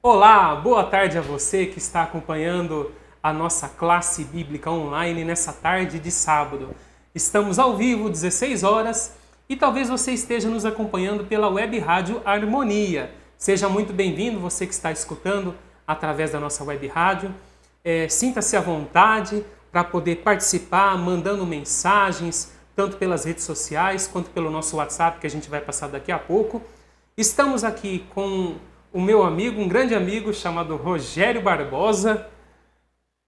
Olá, boa tarde a você que está acompanhando a nossa classe bíblica online nessa tarde de sábado. Estamos ao vivo, 16 horas, e talvez você esteja nos acompanhando pela web rádio Harmonia. Seja muito bem-vindo, você que está escutando através da nossa web rádio. Sinta-se à vontade para poder participar, mandando mensagens, tanto pelas redes sociais quanto pelo nosso WhatsApp, que a gente vai passar daqui a pouco. Estamos aqui com o meu amigo, um grande amigo chamado Rogério Barbosa.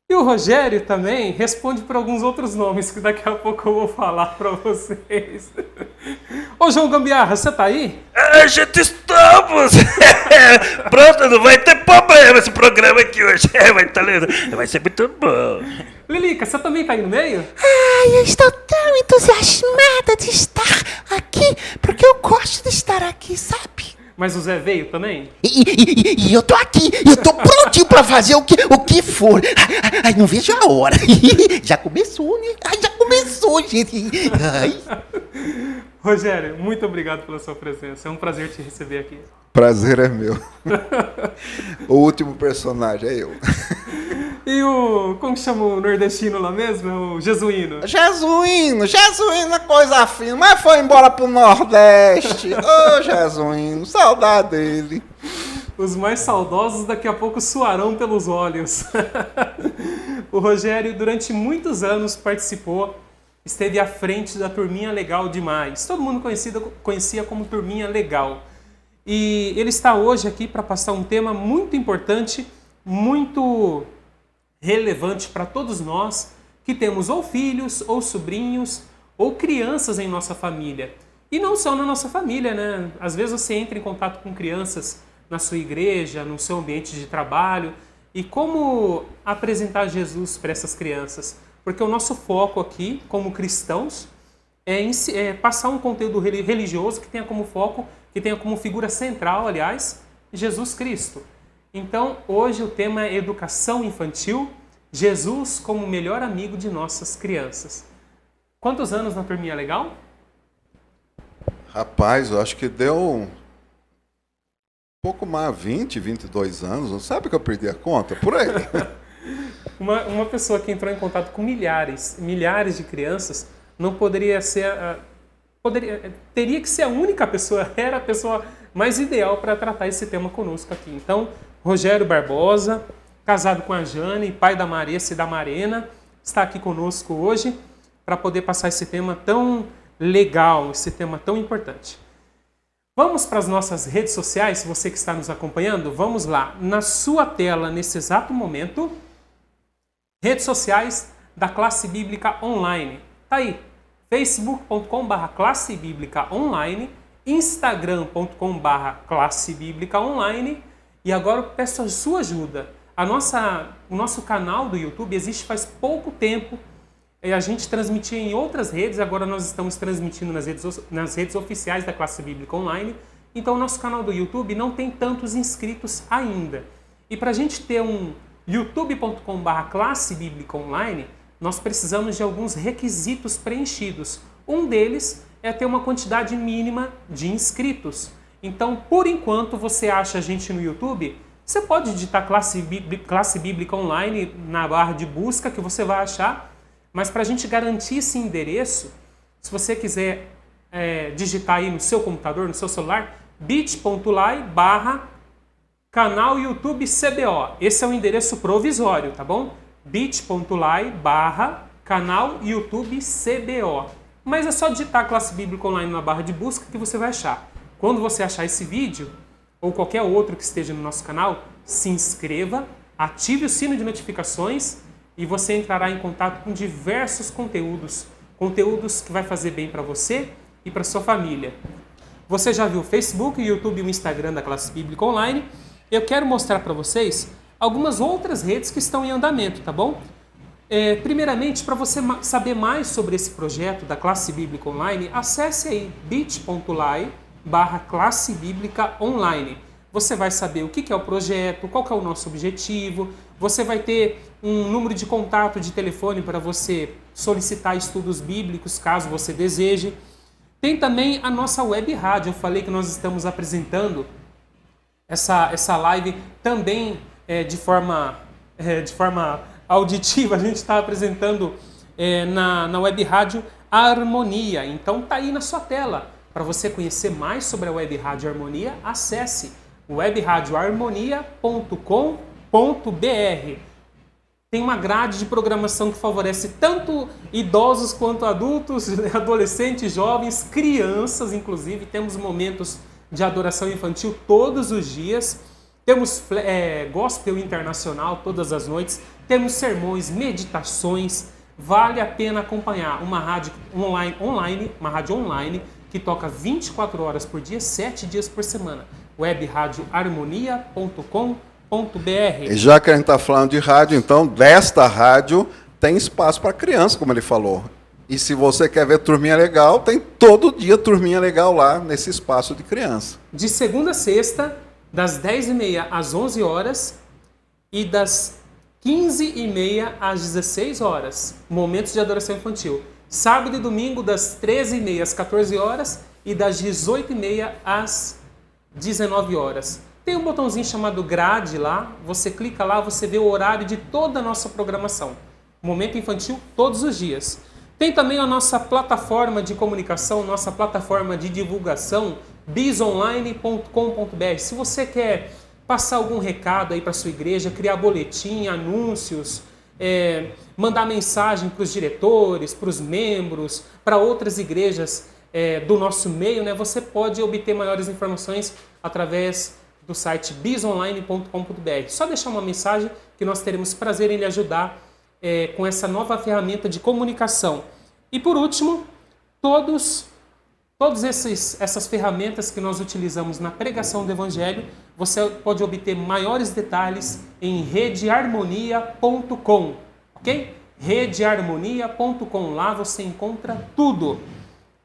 E o Rogério também responde por alguns outros nomes que daqui a pouco eu vou falar para vocês. Ô João Gambiarra, você tá aí? A gente estamos! Pronto, não vai ter problema esse programa aqui hoje. Vai ser muito bom. Lilica, você também tá aí no meio? Ai, eu estou tão entusiasmada de estar aqui, porque eu gosto de estar aqui, sabe? Mas o Zé veio também? E eu tô aqui, eu tô prontinho pra fazer o que for. Ai, não vejo a hora. Já começou, né? Ai, já começou, gente. Ai. Rogério, muito obrigado pela sua presença. É um prazer te receber aqui. Prazer é meu. O último personagem é eu. E como chama o nordestino lá mesmo? O Jesuíno. Jesuíno, é coisa fina, mas foi embora pro Nordeste. Ô, Jesuíno, saudade dele. Os mais saudosos daqui a pouco suarão pelos olhos. O Rogério, durante muitos anos, participou, esteve à frente da Turminha Legal Demais. Todo mundo conhecia como Turminha Legal. E ele está hoje aqui para passar um tema muito importante, muito relevante para todos nós que temos ou filhos, ou sobrinhos, ou crianças em nossa família. E não só na nossa família, né? Às vezes você entra em contato com crianças na sua igreja, no seu ambiente de trabalho. E como apresentar Jesus para essas crianças? Porque o nosso foco aqui, como cristãos, é passar um conteúdo religioso que tenha como foco, que tenha como figura central, aliás, Jesus Cristo. Então, hoje o tema é educação infantil, Jesus como o melhor amigo de nossas crianças. Quantos anos na Turminha Legal? Rapaz, eu acho que deu um pouco mais, 20, 22 anos, não sabe que eu perdi a conta? Por aí. Uma pessoa que entrou em contato com milhares de crianças, não poderia ser... teria que ser a única pessoa, era a pessoa mais ideal para tratar esse tema conosco aqui. Então, Rogério Barbosa, casado com a Jane, pai da Maressa e da Marena, está aqui conosco hoje para poder passar esse tema tão legal, esse tema tão importante. Vamos para as nossas redes sociais, você que está nos acompanhando, vamos lá. Na sua tela, nesse exato momento, redes sociais da Classe Bíblica Online. Tá aí, facebook.com/Classe Bíblica Online, instagram.com/Classe Bíblica Online. E agora eu peço a sua ajuda. O nosso canal do YouTube existe faz pouco tempo. A gente transmitia em outras redes, agora nós estamos transmitindo nas redes oficiais da Classe Bíblica Online. Então o nosso canal do YouTube não tem tantos inscritos ainda. E para a gente ter um youtube.com/Classe Bíblica Online, nós precisamos de alguns requisitos preenchidos. Um deles é ter uma quantidade mínima de inscritos. Então, por enquanto, você acha a gente no YouTube, você pode digitar Classe Bíblica Online na barra de busca que você vai achar, mas para a gente garantir esse endereço, se você quiser digitar aí no seu computador, no seu celular, bit.ly/canal YouTube CBO. Esse é o endereço provisório, tá bom? bit.ly/canal YouTube CBO. Mas é só digitar Classe Bíblica Online na barra de busca que você vai achar. Quando você achar esse vídeo, ou qualquer outro que esteja no nosso canal, se inscreva, ative o sino de notificações e você entrará em contato com diversos conteúdos que vai fazer bem para você e para sua família. Você já viu o Facebook, o YouTube e o Instagram da Classe Bíblica Online? Eu quero mostrar para vocês algumas outras redes que estão em andamento, tá bom? Primeiramente, para você saber mais sobre esse projeto da Classe Bíblica Online, acesse aí bit.ly/Classe Bíblica Online. Você vai saber o que é o projeto, qual que é o nosso objetivo, você vai ter um número de contato de telefone para você solicitar estudos bíblicos, caso você deseje. Tem também a nossa web rádio, eu falei que nós estamos apresentando essa live também de forma auditiva. A gente está apresentando na Web Rádio Harmonia. Então tá aí na sua tela. Para você conhecer mais sobre a Web Rádio Harmonia, acesse webradioharmonia.com.br. Tem uma grade de programação que favorece tanto idosos quanto adultos, adolescentes, jovens, crianças, inclusive. Temos momentos de adoração infantil todos os dias. Temos gospel internacional todas as noites. Temos sermões, meditações. Vale a pena acompanhar uma rádio uma rádio online que toca 24 horas por dia, 7 dias por semana. webradioharmonia.com.br. E já que a gente está falando de rádio, então, desta rádio tem espaço para criança, como ele falou. E se você quer ver Turminha Legal, tem todo dia Turminha Legal lá nesse espaço de criança. De segunda a sexta, das 10h30 às 11 horas e das 15h30 às 16 horas. Momentos de adoração infantil. Sábado e domingo, das 13h30 às 14 horas e das 18h30 às 19 horas. Tem um botãozinho chamado grade lá, você clica lá, você vê o horário de toda a nossa programação. Momento infantil todos os dias. Tem também a nossa plataforma de comunicação, nossa plataforma de divulgação, bisonline.com.br. Se você quer passar algum recado aí para sua igreja, criar boletim, anúncios, mandar mensagem para os diretores, para os membros, para outras igrejas do nosso meio, né? Você pode obter maiores informações através do site bisonline.com.br. Só deixar uma mensagem que nós teremos prazer em lhe ajudar com essa nova ferramenta de comunicação. E por último, todas essas ferramentas que nós utilizamos na pregação do Evangelho, você pode obter maiores detalhes em redeharmonia.com, ok? redeharmonia.com, lá você encontra tudo.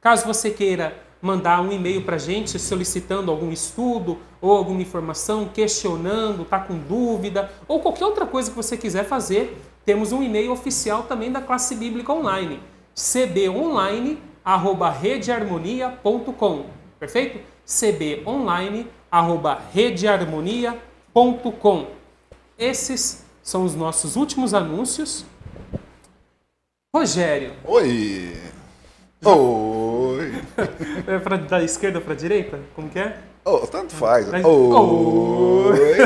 Caso você queira mandar um e-mail para a gente solicitando algum estudo ou alguma informação, questionando, está com dúvida, ou qualquer outra coisa que você quiser fazer, temos um e-mail oficial também da Classe Bíblica Online, cbonline@redeharmonia.com, perfeito? cbonline@redeharmonia.com. Esses são os nossos últimos anúncios. Rogério. Oi! Oi! Da esquerda para a direita? Como que é? Oh, tanto faz. Oi! Oi!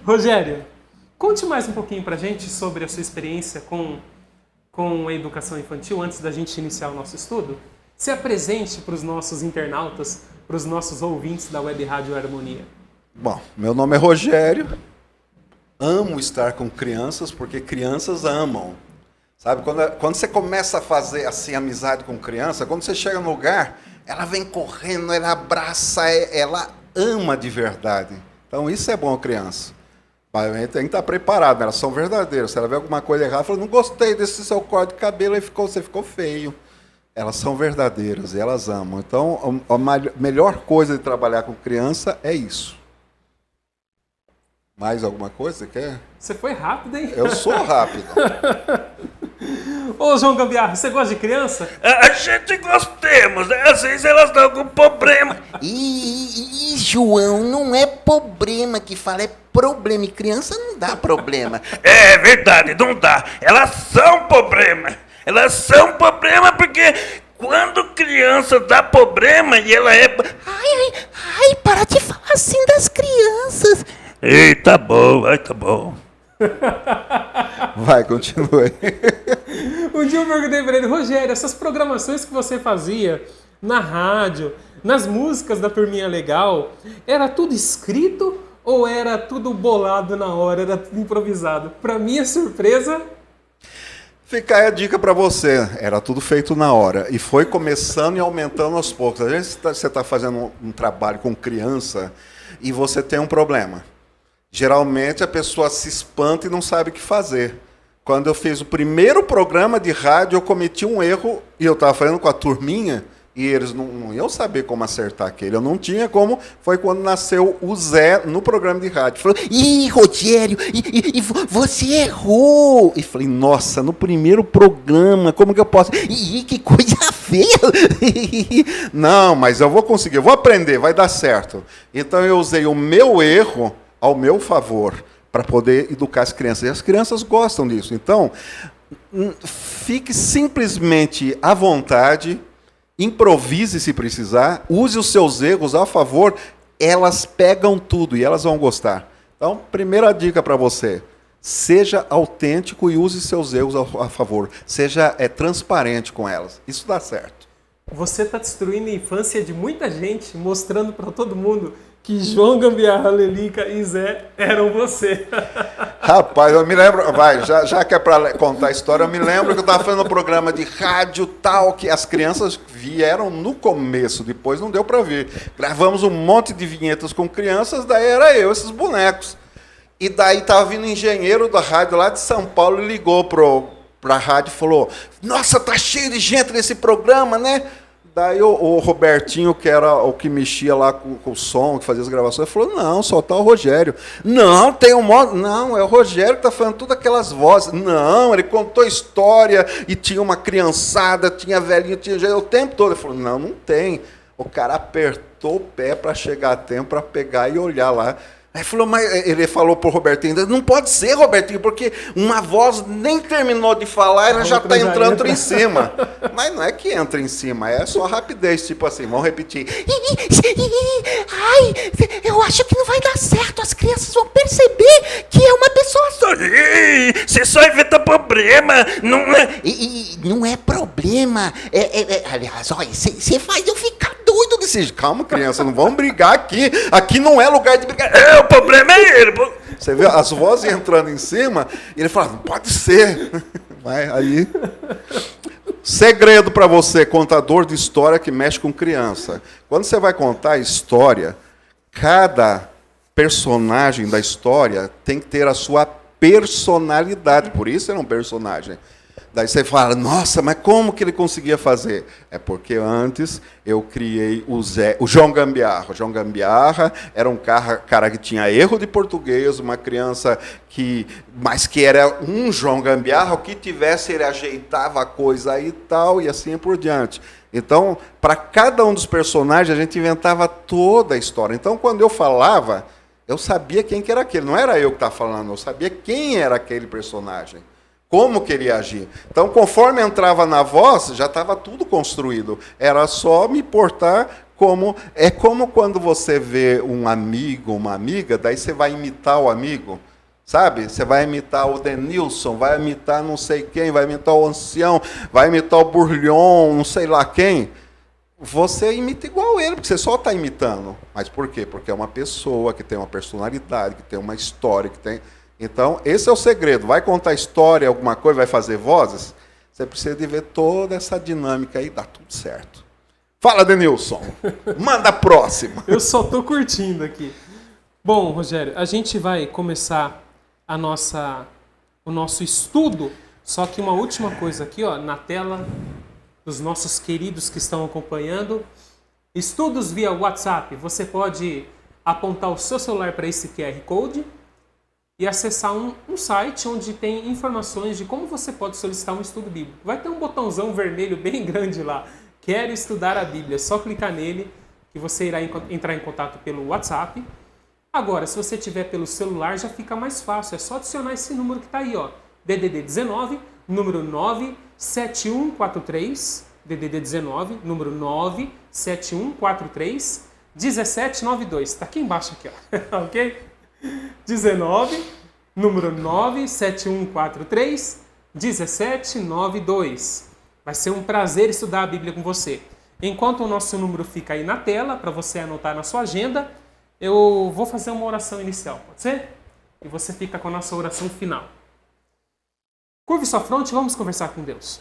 Rogério, conte mais um pouquinho para a gente sobre a sua experiência com a educação infantil antes da gente iniciar o nosso estudo. Se apresente para os nossos internautas, para os nossos ouvintes da Web Rádio Harmonia. Bom, meu nome é Rogério. Amo estar com crianças porque crianças amam. Sabe, quando você começa a fazer assim amizade com criança, quando você chega no lugar, ela vem correndo, ela abraça, ela ama de verdade. Então isso é bom, criança. Mas a gente tem que estar preparado, elas são verdadeiras. Se ela vê alguma coisa errada, fala, não gostei desse seu corte de cabelo, você ficou feio. Elas são verdadeiras e elas amam. Então a melhor coisa de trabalhar com criança é isso. Mais alguma coisa você quer? Você foi rápido, hein? Eu sou rápido. Ô, João Gambiarra, você gosta de criança? A gente gostemos, né? Às vezes elas dão algum problema. João, não é problema que fala, é problema. E criança não dá problema. É verdade, não dá. Elas são problema. Elas são problema porque quando criança dá problema e ela é... Ai, para de falar assim das crianças. Ei, tá bom, tá bom. Vai, continue. Um dia eu perguntei para ele, Rogério, essas programações que você fazia na rádio, nas músicas da Turminha Legal, era tudo escrito ou era tudo bolado na hora, era tudo improvisado? Para minha surpresa... Fica aí a dica para você. Era tudo feito na hora. E foi começando e aumentando aos poucos. Às vezes você está fazendo um trabalho com criança e você tem um problema. Geralmente a pessoa se espanta e não sabe o que fazer. Quando eu fiz o primeiro programa de rádio, eu cometi um erro, e eu estava fazendo com a turminha, e eles não iam saber como acertar aquele. Eu não tinha como. Foi quando nasceu o Zé no programa de rádio. Falou, Ih, Rogério, você errou. e falei, nossa, no primeiro programa, como que eu posso? Ih, que coisa feia. Não, mas eu vou conseguir, eu vou aprender, vai dar certo. Então eu usei o meu erro ao meu favor para poder educar as crianças. E as crianças gostam disso. Então, fique simplesmente à vontade, improvise se precisar, use os seus erros a favor, elas pegam tudo e elas vão gostar. Então, primeira dica para você, seja autêntico e use seus erros a favor. Seja transparente com elas. Isso dá certo. Você está destruindo a infância de muita gente, mostrando para todo mundo que João Gambiarra, Lelica e Zé eram você. Rapaz, eu me lembro, já que é para contar a história, eu me lembro que eu estava fazendo um programa de rádio tal, que as crianças vieram no começo, depois não deu para ver. Gravamos um monte de vinhetas com crianças, daí era eu, esses bonecos. E daí estava vindo um engenheiro da rádio lá de São Paulo e ligou para a rádio e falou, nossa, tá cheio de gente nesse programa, né? Daí o Robertinho, que era o que mexia lá com o som, que fazia as gravações, falou, não, só tá o Rogério. Não, tem um modo... Não, é o Rogério que tá falando todas aquelas vozes. Não, ele contou história e tinha uma criançada, tinha velhinho, tinha o tempo todo. Ele falou, não tem. O cara apertou o pé para chegar a tempo, para pegar e olhar lá. Aí falou, mas ele falou pro Robertinho, não pode ser, Robertinho, porque uma voz nem terminou de falar, ela já está entrando em cima. Mas não é que entra em cima, é só rapidez, tipo assim, vamos repetir. Ai, eu acho que não vai dar certo, as crianças vão perceber que é uma pessoa só. Você só inventa problema, não é? Não é problema, aliás, olha, você faz eu ficar doido desse jeito. Calma, criança, não vamos brigar aqui, aqui não é lugar de brigar. O problema é ele. Você vê as vozes entrando em cima, e ele fala, não pode ser. Vai, aí... Segredo para você, contador de história que mexe com criança. Quando você vai contar a história, cada personagem da história tem que ter a sua personalidade. Por isso ele é um personagem. Daí você fala, nossa, mas como que ele conseguia fazer? É porque antes eu criei o João Gambiarra. O João Gambiarra era um cara que tinha erro de português, uma criança mas que era um João Gambiarra, o que tivesse ele ajeitava a coisa aí e tal, e assim por diante. Então, para cada um dos personagens, a gente inventava toda a história. Então, quando eu falava, eu sabia quem que era aquele. Não era eu que estava falando, eu sabia quem era aquele personagem. Como que ele ia agir. Então, conforme entrava na voz, já estava tudo construído. Era só me portar como... É como quando você vê um amigo, uma amiga, daí você vai imitar o amigo, sabe? Você vai imitar o Denilson, vai imitar não sei quem, vai imitar o ancião, vai imitar o Burlhon, não sei lá quem. Você imita igual ele, porque você só está imitando. Mas por quê? Porque é uma pessoa que tem uma personalidade, que tem uma história, que tem... Então, esse é o segredo. Vai contar história, alguma coisa, vai fazer vozes, você precisa de ver toda essa dinâmica aí, dá tudo certo. Fala, Denilson. Manda a próxima. Eu só estou curtindo aqui. Bom, Rogério, a gente vai começar o nosso estudo, só que uma última coisa aqui, ó, na tela dos nossos queridos que estão acompanhando. Estudos via WhatsApp. Você pode apontar o seu celular para esse QR Code e acessar um site onde tem informações de como você pode solicitar um estudo bíblico. Vai ter um botãozão vermelho bem grande lá. Quero estudar a Bíblia. É só clicar nele que você irá entrar em contato pelo WhatsApp. Agora, se você tiver pelo celular, já fica mais fácil. É só adicionar esse número que está aí, ó. DDD 19, número 97143. DDD 19, número 97143 1792. Está aqui embaixo, aqui, ó. Ok? 19, número 97143 1792. Vai ser um prazer estudar a Bíblia com você. Enquanto o nosso número fica aí na tela, para você anotar na sua agenda, eu vou fazer uma oração inicial, pode ser? E você fica com a nossa oração final. Curve sua fronte e vamos conversar com Deus.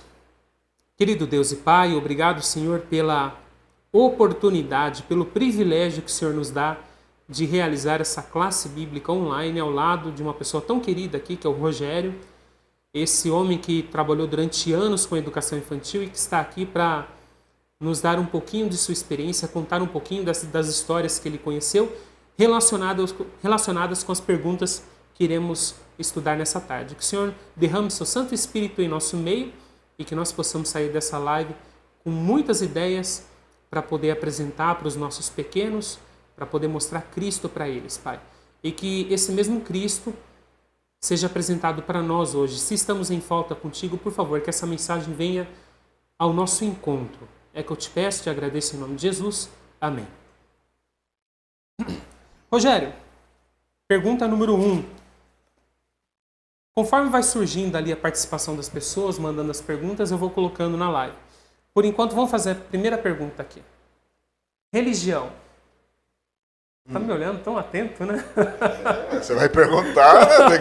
Querido Deus e Pai, obrigado, Senhor, pela oportunidade, pelo privilégio que o Senhor nos dá de realizar essa classe bíblica online ao lado de uma pessoa tão querida aqui, que é o Rogério, esse homem que trabalhou durante anos com a educação infantil e que está aqui para nos dar um pouquinho de sua experiência, contar um pouquinho das histórias que ele conheceu, relacionadas com as perguntas que iremos estudar nessa tarde. Que o Senhor derrame seu Santo Espírito em nosso meio e que nós possamos sair dessa live com muitas ideias para poder apresentar para os nossos pequenos, para poder mostrar Cristo para eles, Pai. E que esse mesmo Cristo seja apresentado para nós hoje. Se estamos em falta contigo, por favor, que essa mensagem venha ao nosso encontro. É que eu te peço, te agradeço em nome de Jesus. Amém. Rogério, pergunta número 1. Conforme vai surgindo ali a participação das pessoas, mandando as perguntas, eu vou colocando na live. Por enquanto, vamos fazer a primeira pergunta aqui. Religião. Tá me olhando tão atento, né? Você vai perguntar, né?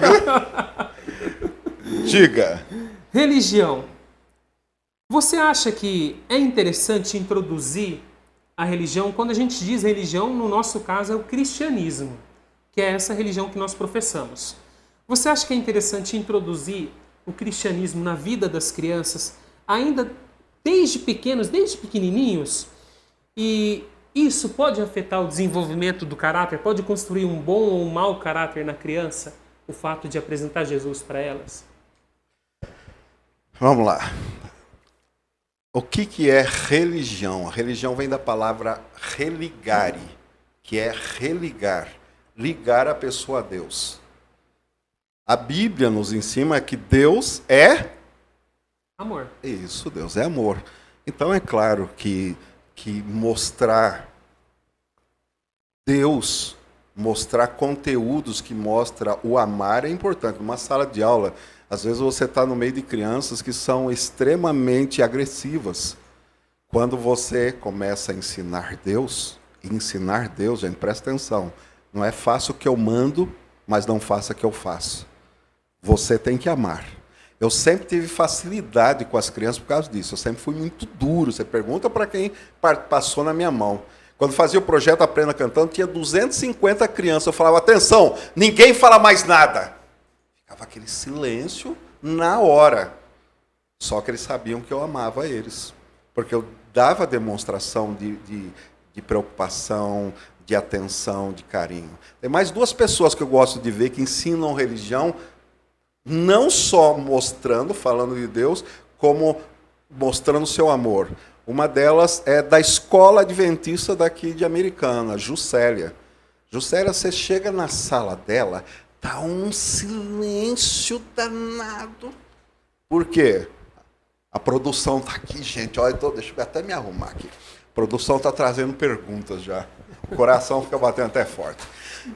Diga. Religião. Você acha que é interessante introduzir a religião? Quando a gente diz religião, no nosso caso é o cristianismo, que é essa religião que nós professamos. Você acha que é interessante introduzir o cristianismo na vida das crianças, ainda desde pequenos, desde pequenininhos? E isso pode afetar o desenvolvimento do caráter? Pode construir um bom ou um mau caráter na criança? O fato de apresentar Jesus para elas? Vamos lá. O que é religião? A religião vem da palavra religare, que é religar, ligar a pessoa a Deus. A Bíblia nos ensina que Deus é amor. Isso, Deus é amor. Então é claro que mostrar Deus, mostrar conteúdos que mostram o amar é importante. Numa sala de aula, às vezes você está no meio de crianças que são extremamente agressivas. Quando você começa a ensinar Deus, gente, presta atenção, não é faça o que eu mando, mas não faça o que eu faço. Você tem que amar. Eu sempre tive facilidade com as crianças por causa disso. Eu sempre fui muito duro. Você pergunta para quem passou na minha mão. Quando fazia o projeto Aprenda Cantando, tinha 250 crianças. Eu falava, atenção, ninguém fala mais nada. Ficava aquele silêncio na hora. Só que eles sabiam que eu amava eles. Porque eu dava demonstração de preocupação, de atenção, de carinho. Tem mais 2 pessoas que eu gosto de ver que ensinam religião, não só mostrando, falando de Deus, como mostrando seu amor. Uma delas é da escola adventista daqui de Americana, Juscelia. Juscelia, você chega na sala dela, tá um silêncio danado. Por quê? A produção tá aqui, gente. Olha, deixa eu até me arrumar aqui. A produção tá trazendo perguntas já. O coração fica batendo até forte.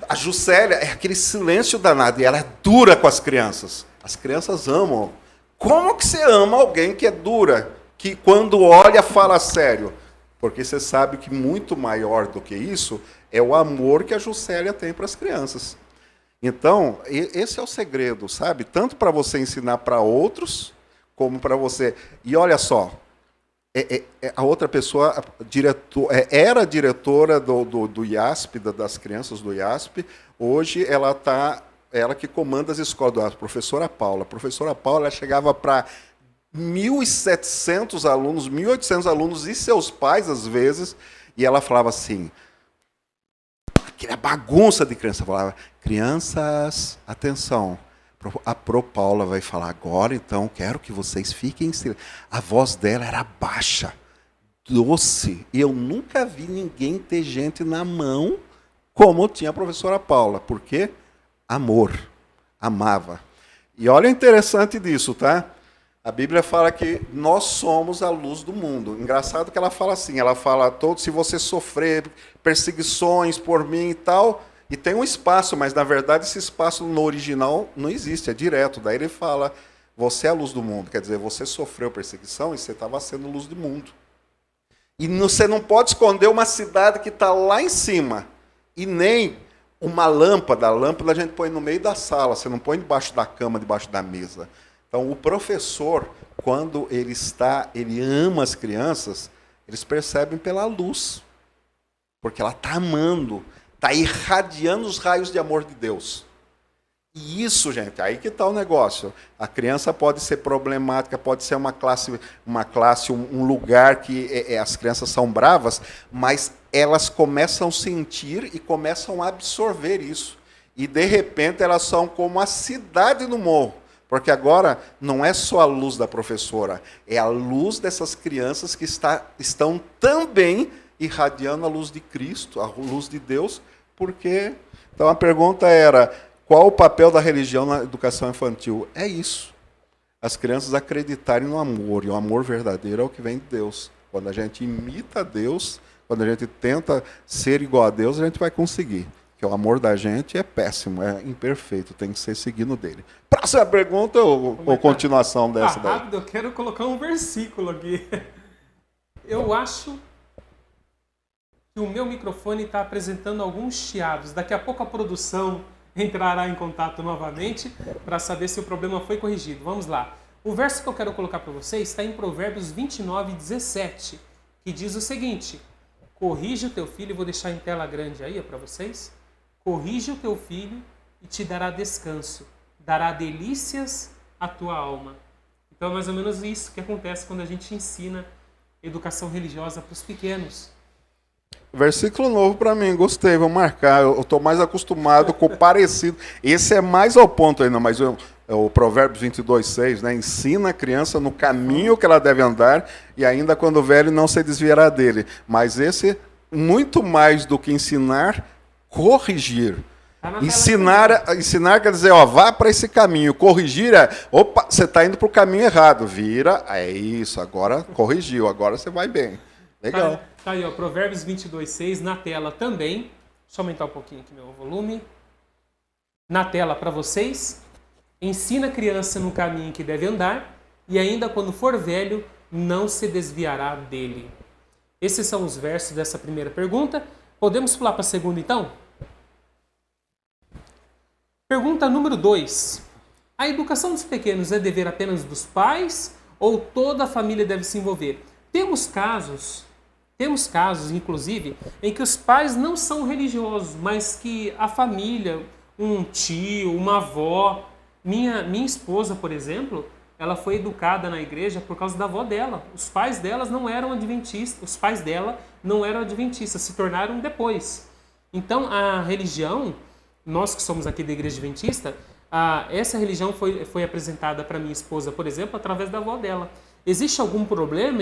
A Juscelia é aquele silêncio danado e ela é dura com as crianças. As crianças amam. Como que você ama alguém que é dura? Que quando olha, fala sério? Porque você sabe que muito maior do que isso é o amor que a Juscelia tem para as crianças. Então, esse é o segredo, sabe? Tanto para você ensinar para outros, como para você... E olha só, a outra pessoa era diretora do IASP, das crianças do IASP. Hoje ela que comanda as escolas do IASP, a professora Paula. A professora Paula ela chegava para 1.700 alunos, 1.800 alunos e seus pais, às vezes, e ela falava assim, aquela bagunça de criança, falava, crianças, atenção, a Pro Paula vai falar agora, então quero que vocês fiquem em silêncio. A voz dela era baixa, doce, e eu nunca vi ninguém ter gente na mão como tinha a professora Paula. Por quê? Amor, amava. E olha o interessante disso, tá? A Bíblia fala que nós somos a luz do mundo. Engraçado que ela fala assim, ela fala, se você sofrer perseguições por mim e tal, e tem um espaço, mas na verdade esse espaço no original não existe, é direto. Daí ele fala, você é a luz do mundo, quer dizer, você sofreu perseguição e você estava sendo luz do mundo. E você não pode esconder uma cidade que está lá em cima, e nem uma lâmpada. A lâmpada a gente põe no meio da sala, você não põe debaixo da cama, debaixo da mesa. Então o professor, quando ele ama as crianças, eles percebem pela luz, porque ela está amando, está irradiando os raios de amor de Deus. E isso, gente, aí que está o negócio. A criança pode ser problemática, pode ser uma classe, um lugar que as crianças são bravas, mas elas começam a sentir e começam a absorver isso. E, de repente, elas são como a cidade no morro. Porque agora não é só a luz da professora, é a luz dessas crianças que estão também irradiando a luz de Cristo, a luz de Deus, porque... Então, a pergunta era... Qual o papel da religião na educação infantil? É isso. As crianças acreditarem no amor, e o amor verdadeiro é o que vem de Deus. Quando a gente imita Deus, quando a gente tenta ser igual a Deus, a gente vai conseguir. Porque o amor da gente é péssimo, é imperfeito, tem que ser seguindo dele. Próxima pergunta ou continuação dessa daí? Rápido, eu quero colocar um versículo aqui. Eu acho que o meu microfone está apresentando alguns chiados. Daqui a pouco a produção entrará em contato novamente para saber se o problema foi corrigido. Vamos lá. O verso que eu quero colocar para vocês está em Provérbios 29:17, que diz o seguinte: corrige o teu filho, vou deixar em tela grande aí para vocês. Corrige o teu filho e te dará descanso, dará delícias à tua alma. Então é mais ou menos isso que acontece quando a gente ensina educação religiosa para os pequenos. Versículo novo para mim, gostei, vou marcar. Eu estou mais acostumado com o parecido. Esse é mais ao ponto ainda, mas o Provérbios 22:6, né? Ensina a criança no caminho que ela deve andar e ainda quando velho não se desviará dele. Mas esse, muito mais do que ensinar, corrigir. Ensinar quer dizer, ó, vá para esse caminho. Corrigir é, opa, você está indo para o caminho errado. Vira, é isso, agora corrigiu, agora você vai bem. Legal. Tá aí, ó, Provérbios 22:6 na tela também. Deixa eu aumentar um pouquinho aqui meu volume. Na tela para vocês. Ensina a criança no caminho que deve andar e ainda quando for velho não se desviará dele. Esses são os versos dessa primeira pergunta. Podemos pular para a segunda então? Pergunta número 2. A educação dos pequenos é dever apenas dos pais ou toda a família deve se envolver? Temos casos, inclusive, em que os pais não são religiosos, mas que a família, um tio, uma avó... Minha esposa, por exemplo, ela foi educada na igreja por causa da avó dela. Os pais dela não eram adventistas, se tornaram depois. Então, a religião, nós que somos aqui da igreja adventista, essa religião foi apresentada para minha esposa, por exemplo, através da avó dela. Existe algum problema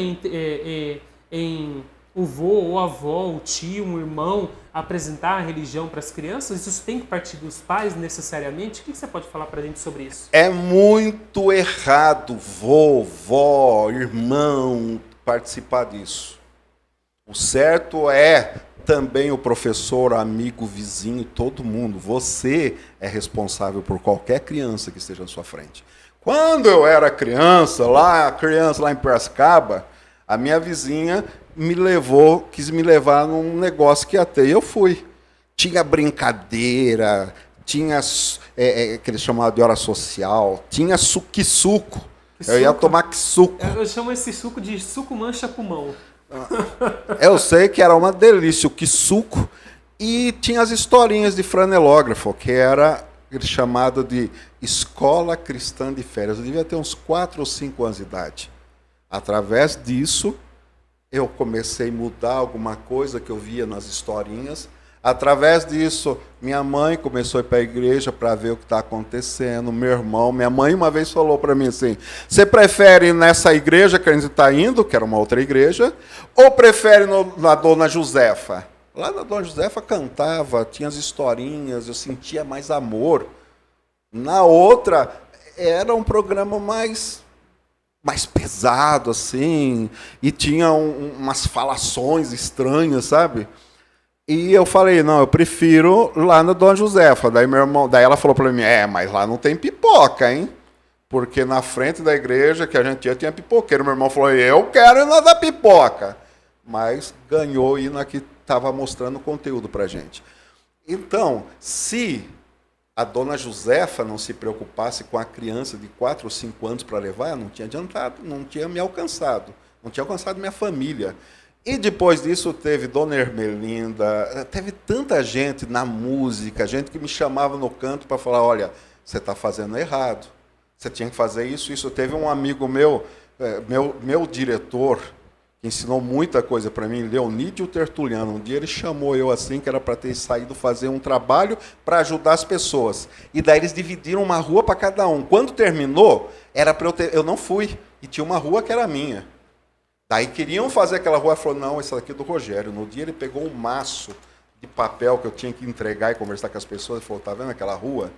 em o vô ou a avó, o tio, um irmão, apresentar a religião para as crianças? Isso tem que partir dos pais necessariamente? O que você pode falar para a gente sobre isso? É muito errado vó, irmão participar disso. O certo é também o professor, amigo, vizinho, todo mundo. Você é responsável por qualquer criança que esteja à sua frente. Quando eu era criança lá em Piracicaba, a minha vizinha quis me levar num negócio que ia ter. E eu fui. Tinha brincadeira, tinha que eles chamavam de hora social, tinha suco. Eu ia tomar suco. Eu chamo esse suco de suco mancha pulmão. Eu sei que era uma delícia o suco. E tinha as historinhas de franelógrafo, que era chamado de Escola Cristã de Férias. Eu devia ter uns 4 ou 5 anos de idade. Através disso, eu comecei a mudar alguma coisa que eu via nas historinhas. Através disso, minha mãe começou a ir para a igreja para ver o que está acontecendo. Meu irmão, minha mãe uma vez falou para mim assim: você prefere ir nessa igreja que a gente está indo, que era uma outra igreja, ou prefere na Dona Josefa? Lá na Dona Josefa cantava, tinha as historinhas, eu sentia mais amor. Na outra, era um programa mais pesado, assim, e tinha umas falações estranhas, sabe? E eu falei, não, eu prefiro lá na Dona Josefa. Daí ela falou para mim, mas lá não tem pipoca, hein? Porque na frente da igreja que a gente tinha pipoqueiro. Meu irmão falou, eu quero ir na da pipoca. Mas ganhou ir na que estava mostrando conteúdo para a gente. Então, se a Dona Josefa não se preocupasse com a criança de 4 ou 5 anos para levar, não tinha adiantado, não tinha me alcançado. Não tinha alcançado minha família. E depois disso teve Dona Ermelinda, teve tanta gente na música, gente que me chamava no canto para falar, olha, você está fazendo errado. Você tinha que fazer isso, isso. Teve um amigo meu, meu diretor, que ensinou muita coisa para mim, Leonídio Tertuliano. Um dia ele chamou eu assim, que era para ter saído fazer um trabalho para ajudar as pessoas. E daí eles dividiram uma rua para cada um. Quando terminou, era para eu não fui. E tinha uma rua que era minha. Daí queriam fazer aquela rua, falou, não, essa daqui é do Rogério. No dia ele pegou um maço de papel que eu tinha que entregar e conversar com as pessoas, e falou, tá vendo aquela rua?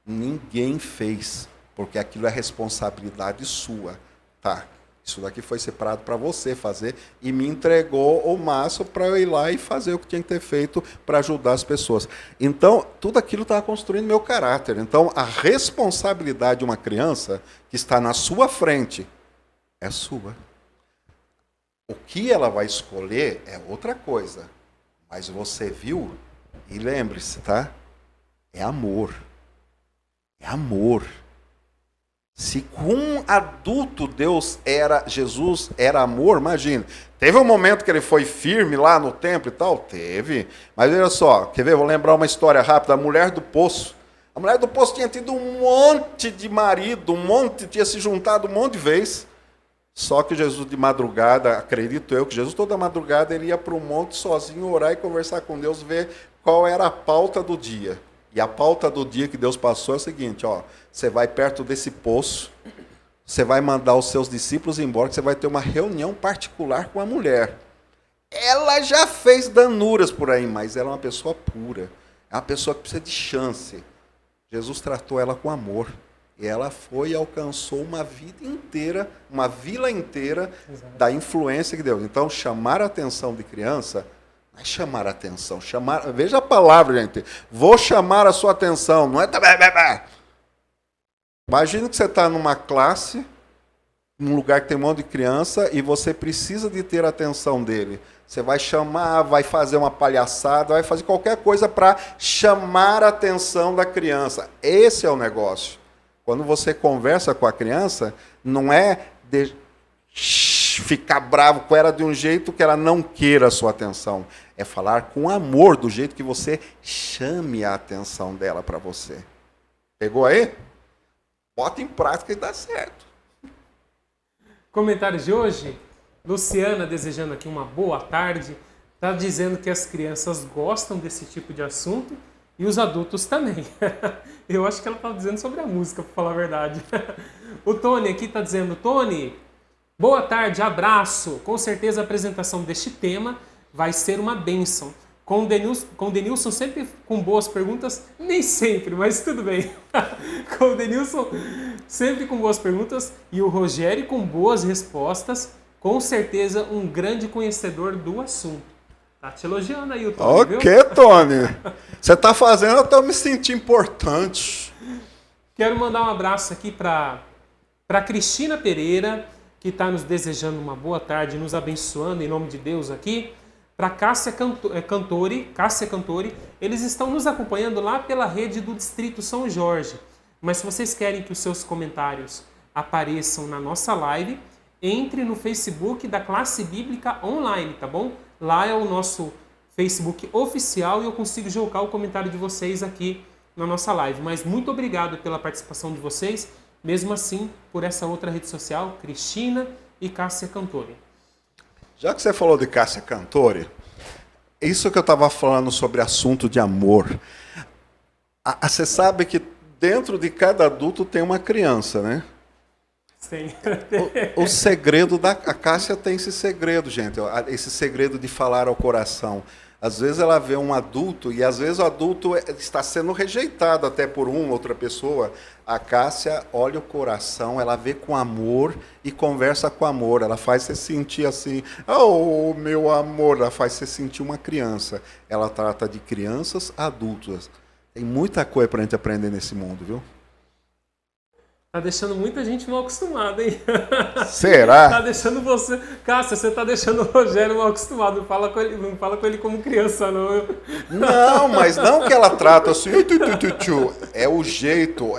Ninguém fez, porque aquilo é responsabilidade sua. Tá, isso daqui foi separado para você fazer, e me entregou o maço para eu ir lá e fazer o que tinha que ter feito para ajudar as pessoas. Então, tudo aquilo estava construindo meu caráter. Então, a responsabilidade de uma criança que está na sua frente é sua. O que ela vai escolher é outra coisa. Mas você viu, e lembre-se, tá? É amor. É amor. Se com um adulto Jesus era amor, imagina. Teve um momento que ele foi firme lá no templo e tal? Teve. Mas olha só, quer ver? Vou lembrar uma história rápida. A mulher do poço. A mulher do poço tinha tido um monte de marido, tinha se juntado um monte de vezes. Só que Jesus de madrugada, acredito eu, que Jesus toda madrugada ele ia para o monte sozinho orar e conversar com Deus, ver qual era a pauta do dia. E a pauta do dia que Deus passou é o seguinte, ó, você vai perto desse poço, você vai mandar os seus discípulos embora, que você vai ter uma reunião particular com a mulher. Ela já fez danuras por aí, mas ela é uma pessoa pura, é uma pessoa que precisa de chance. Jesus tratou ela com amor. E ela foi e alcançou uma vida inteira, uma vila inteira da influência que Deus. Então, chamar a atenção de criança, não é chamar a atenção, veja a palavra, gente. Vou chamar a sua atenção, não é... Imagina que você está numa classe, num lugar que tem um monte de criança, e você precisa de ter a atenção dele. Você vai chamar, vai fazer uma palhaçada, vai fazer qualquer coisa para chamar a atenção da criança. Esse é o negócio. Quando você conversa com a criança, não é ficar bravo com ela de um jeito que ela não queira a sua atenção. É falar com amor, do jeito que você chame a atenção dela para você. Pegou aí? Bota em prática e dá certo. Comentários de hoje. Luciana, desejando aqui uma boa tarde, está dizendo que as crianças gostam desse tipo de assunto e os adultos também. Eu acho que ela está dizendo sobre a música, para falar a verdade. O Tony aqui está dizendo, Tony, boa tarde, abraço. Com certeza a apresentação deste tema vai ser uma bênção. Com o Denilson sempre com boas perguntas, nem sempre, mas tudo bem. Com o Denilson sempre com boas perguntas e o Rogério com boas respostas. Com certeza um grande conhecedor do assunto. Tá te elogiando aí o Tony, viu? Ok, Tony. Você tá fazendo eu tô me sentindo importante. Quero mandar um abraço aqui para Cristina Pereira, que está nos desejando uma boa tarde, nos abençoando em nome de Deus aqui. Para Cássia Cantori, eles estão nos acompanhando lá pela rede do Distrito São Jorge. Mas se vocês querem que os seus comentários apareçam na nossa live, entre no Facebook da Classe Bíblica Online, tá bom? Lá é o nosso Facebook oficial e eu consigo jogar o comentário de vocês aqui na nossa live. Mas muito obrigado pela participação de vocês, mesmo assim, por essa outra rede social, Cristina e Cássia Cantori. Já que você falou de Cássia Cantori, isso que eu estava falando sobre assunto de amor. Você sabe que dentro de cada adulto tem uma criança, né? Sim. O segredo a Cássia tem esse segredo, gente, esse segredo de falar ao coração. Às vezes ela vê um adulto e às vezes o adulto está sendo rejeitado até por outra pessoa. A Cássia olha o coração, ela vê com amor e conversa com amor. Ela faz você sentir assim, oh, meu amor, ela faz você sentir uma criança. Ela trata de crianças adultas. Tem muita coisa para a gente aprender nesse mundo, viu? Tá deixando muita gente mal acostumada, hein? Será? Tá deixando você... Cássia, você tá deixando o Rogério mal acostumado. Não fala com ele como criança, não. Não, mas não que ela trata assim... É o jeito.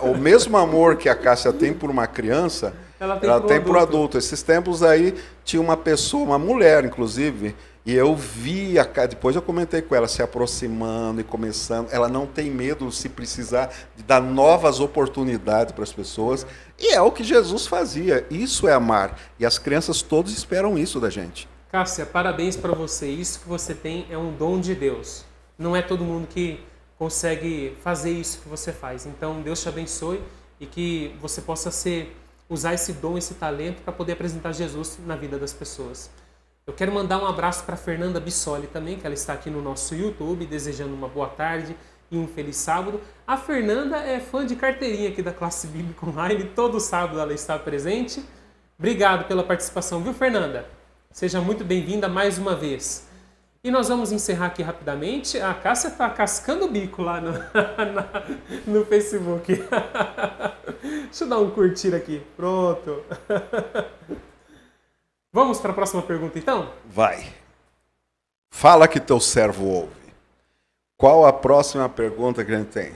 O mesmo amor que a Cássia tem por uma criança, ela tem por adulto. Esses tempos aí, tinha uma pessoa, uma mulher, inclusive, E eu vi, depois eu comentei com ela, se aproximando e começando. Ela não tem medo, se precisar, de dar novas oportunidades para as pessoas. E é o que Jesus fazia. Isso é amar. E as crianças todas esperam isso da gente. Cássia, parabéns para você. Isso que você tem é um dom de Deus. Não é todo mundo que consegue fazer isso que você faz. Então, Deus te abençoe e que você possa usar esse dom, esse talento para poder apresentar Jesus na vida das pessoas. Eu quero mandar um abraço para Fernanda Bissoli também, que ela está aqui no nosso YouTube, desejando uma boa tarde e um feliz sábado. A Fernanda é fã de carteirinha aqui da Classe Bíblica Online, todo sábado ela está presente. Obrigado pela participação, viu, Fernanda? Seja muito bem-vinda mais uma vez. E nós vamos encerrar aqui rapidamente. A Cássia está cascando o bico lá no Facebook. Deixa eu dar um curtir aqui. Pronto. Vamos para a próxima pergunta, então? Vai. Fala que teu servo ouve. Qual a próxima pergunta que a gente tem?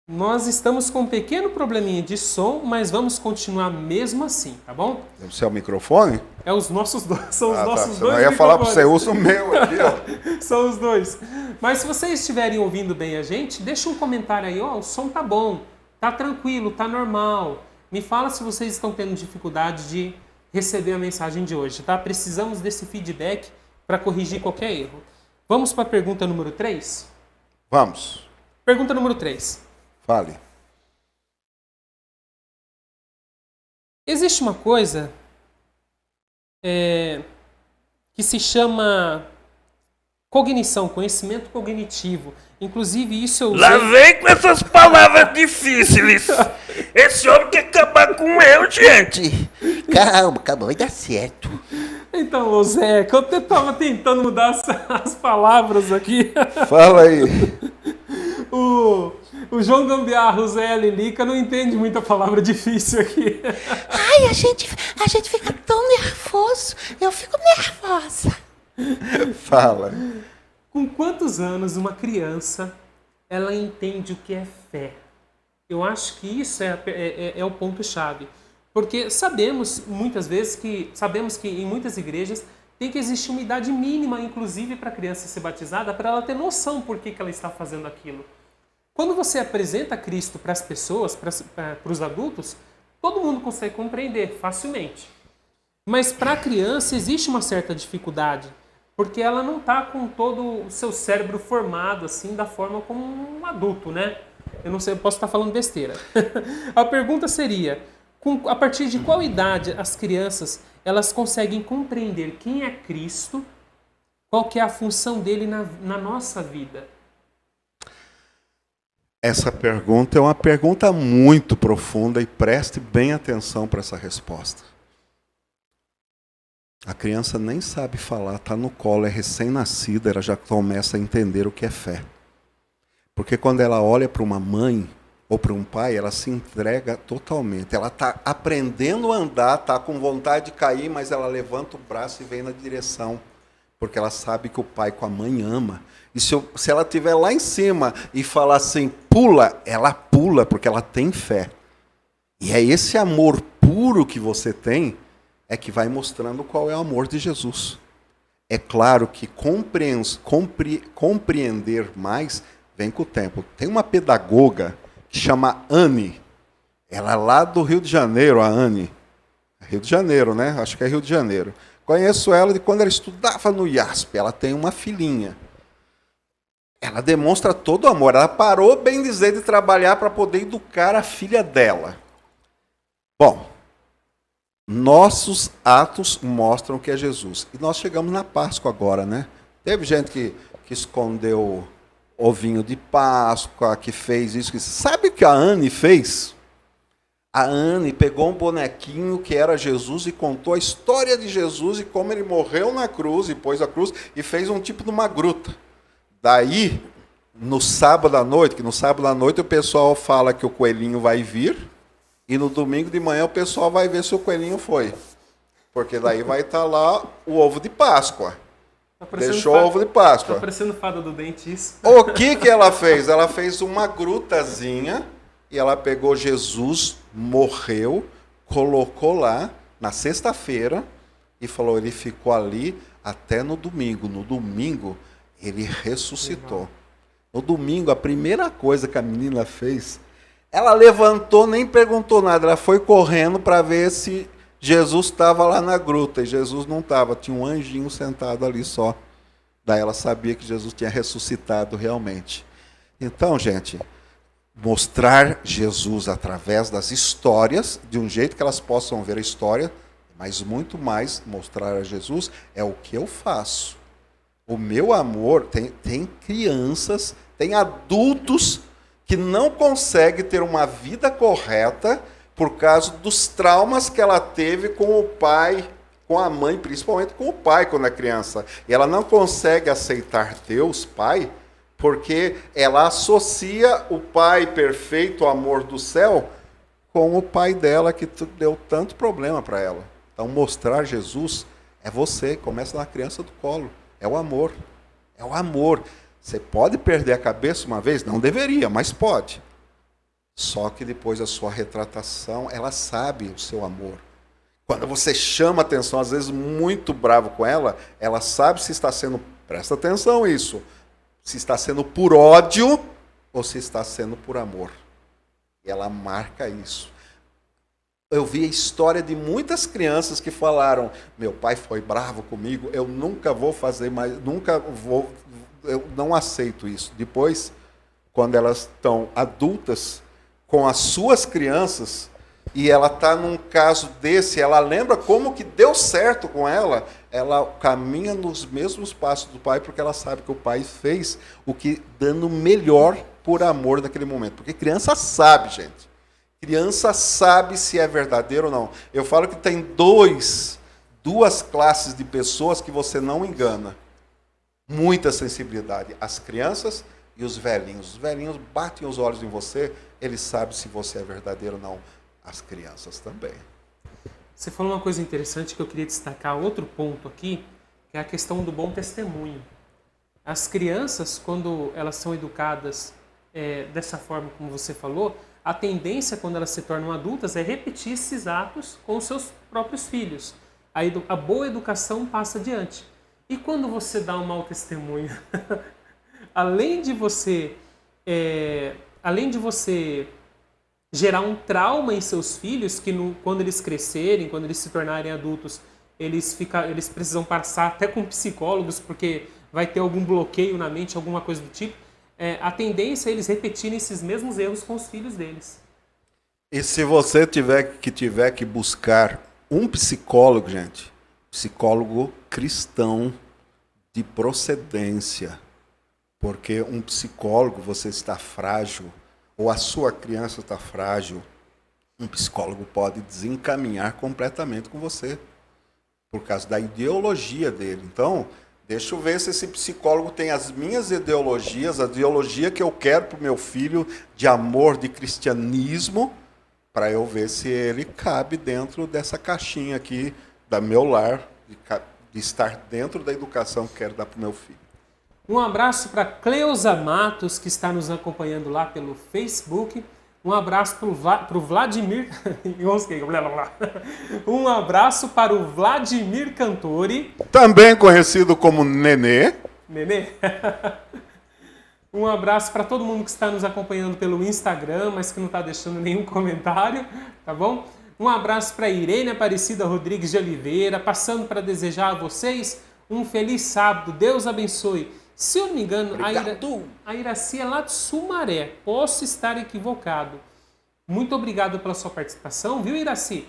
Nós estamos com um pequeno probleminha de som, mas vamos continuar mesmo assim, tá bom? Deve ser o microfone? É os nossos dois, são os nossos Você dois não ia falar para microfones. você, usa o meu aqui, ó. São os dois. Mas se vocês estiverem ouvindo bem a gente, deixa um comentário aí, ó, o som tá bom, tá tranquilo, tá normal. Me fala se vocês estão tendo dificuldade de receber a mensagem de hoje, tá? Precisamos desse feedback para corrigir qualquer erro. Vamos para a pergunta número 3? Vamos. Pergunta número 3. Fale. Existe uma coisa que se chama cognição, conhecimento cognitivo. Inclusive, isso eu usei... Lá vem com essas palavras difíceis. Esse homem quer acabar com eu, gente. Calma, vai dar certo. Então, ô Zé, que eu estava tentando mudar as palavras aqui. Fala aí. O João Gambiarra, o Zé Lilica, não entende muita palavra difícil aqui. Ai, a gente fica tão nervoso. Eu fico nervosa. Fala. Com quantos anos uma criança ela entende o que é fé? Eu acho que isso é o ponto-chave. Porque sabemos que em muitas igrejas tem que existir uma idade mínima, inclusive para a criança ser batizada, para ela ter noção por que ela está fazendo aquilo. Quando você apresenta Cristo para as pessoas, para os adultos, todo mundo consegue compreender facilmente. Mas para a criança existe uma certa dificuldade, porque ela não está com todo o seu cérebro formado assim da forma como um adulto, né? Eu não sei, eu posso estar falando besteira. A pergunta seria, a partir de qual idade as crianças elas conseguem compreender quem é Cristo, qual que é a função dele na nossa vida? Essa pergunta é uma pergunta muito profunda e preste bem atenção para essa resposta. A criança nem sabe falar, está no colo, é recém-nascida, ela já começa a entender o que é fé. Porque quando ela olha para uma mãe ou para um pai, ela se entrega totalmente. Ela está aprendendo a andar, está com vontade de cair, mas ela levanta o braço e vem na direção. Porque ela sabe que o pai com a mãe ama. E se ela estiver lá em cima e falar assim, pula, ela pula, porque ela tem fé. E é esse amor puro que você tem, é que vai mostrando qual é o amor de Jesus. É claro que compreender mais vem com o tempo. Tem uma pedagoga que chama Anne. Ela é lá do Rio de Janeiro, a Anne. Rio de Janeiro, né? Acho que é Rio de Janeiro. Conheço ela de quando ela estudava no IASP. Ela tem uma filhinha. Ela demonstra todo o amor. Ela parou, bem dizer, de trabalhar para poder educar a filha dela. Bom, nossos atos mostram que é Jesus. E nós chegamos na Páscoa agora, né? Teve gente que escondeu ovinho de Páscoa, que fez isso. Sabe o que a Anne fez? A Anne pegou um bonequinho que era Jesus e contou a história de Jesus e como ele morreu na cruz e pôs a cruz e fez um tipo de uma gruta. Daí, no sábado à noite, que no sábado à noite o pessoal fala que o coelhinho vai vir e no domingo de manhã o pessoal vai ver se o coelhinho foi. Porque daí vai estar lá o ovo de Páscoa. Deixou o ovo de Páscoa. Tá parecendo fada do dente isso. O que ela fez? Ela fez uma grutazinha e ela pegou Jesus, morreu, colocou lá na sexta-feira e falou, ele ficou ali até no domingo. No domingo, ele ressuscitou. No domingo, a primeira coisa que a menina fez, ela levantou, nem perguntou nada, ela foi correndo para ver se Jesus estava lá na gruta, e Jesus não estava, tinha um anjinho sentado ali só. Daí ela sabia que Jesus tinha ressuscitado realmente. Então, gente, mostrar Jesus através das histórias, de um jeito que elas possam ver a história, mas muito mais mostrar a Jesus é o que eu faço. O meu amor, tem crianças, tem adultos que não conseguem ter uma vida correta por causa dos traumas que ela teve com o pai, com a mãe, principalmente com o pai quando é criança. E ela não consegue aceitar Deus, Pai, porque ela associa o pai perfeito, o amor do céu, com o pai dela que deu tanto problema para ela. Então, mostrar Jesus é você, começa na criança do colo. É o amor. É o amor. Você pode perder a cabeça uma vez? Não deveria, mas pode. Só que depois da sua retratação, ela sabe o seu amor. Quando você chama atenção, às vezes muito bravo com ela, ela sabe se está sendo, presta atenção isso, se está sendo por ódio ou se está sendo por amor. E ela marca isso. Eu vi a história de muitas crianças que falaram, meu pai foi bravo comigo, eu nunca vou fazer mais, eu não aceito isso. Depois, quando elas estão adultas, com as suas crianças, e ela está num caso desse, ela lembra como que deu certo com ela, ela caminha nos mesmos passos do pai, porque ela sabe que o pai fez o que dando melhor por amor naquele momento. Porque criança sabe, gente. Criança sabe se é verdadeiro ou não. Eu falo que tem duas classes de pessoas que você não engana. Muita sensibilidade. As crianças e os velhinhos. Os velhinhos batem os olhos em você, eles sabem se você é verdadeiro ou não. As crianças também. Você falou uma coisa interessante que eu queria destacar, outro ponto aqui, que é a questão do bom testemunho. As crianças, quando elas são educadas dessa forma como você falou, a tendência, quando elas se tornam adultas, é repetir esses atos com os seus próprios filhos. A boa educação passa adiante. E quando você dá um mau testemunho, além de você gerar um trauma em seus filhos, que quando eles crescerem, quando eles se tornarem adultos, eles precisam passar até com psicólogos, porque vai ter algum bloqueio na mente, alguma coisa do tipo, a tendência é eles repetirem esses mesmos erros com os filhos deles. E se você tiver que buscar um psicólogo, gente, psicólogo cristão de procedência, porque um psicólogo, você está frágil, ou a sua criança está frágil, um psicólogo pode desencaminhar completamente com você, por causa da ideologia dele. Então, deixa eu ver se esse psicólogo tem as minhas ideologias, a ideologia que eu quero para o meu filho, de amor, de cristianismo, para eu ver se ele cabe dentro dessa caixinha aqui, da meu lar, de estar dentro da educação que quero dar para o meu filho. Um abraço para Cleusa Matos, que está nos acompanhando lá pelo Facebook. Um abraço para o Vladimir... Um abraço para o Vladimir Cantori. Também conhecido como Nenê. Nenê? Um abraço para todo mundo que está nos acompanhando pelo Instagram, mas que não está deixando nenhum comentário, tá bom? Um abraço para Irene Aparecida Rodrigues de Oliveira, passando para desejar a vocês um feliz sábado. Deus abençoe. Se eu não me engano, a Iraci é lá de Sumaré. Posso estar equivocado. Muito obrigado pela sua participação, viu, Iraci?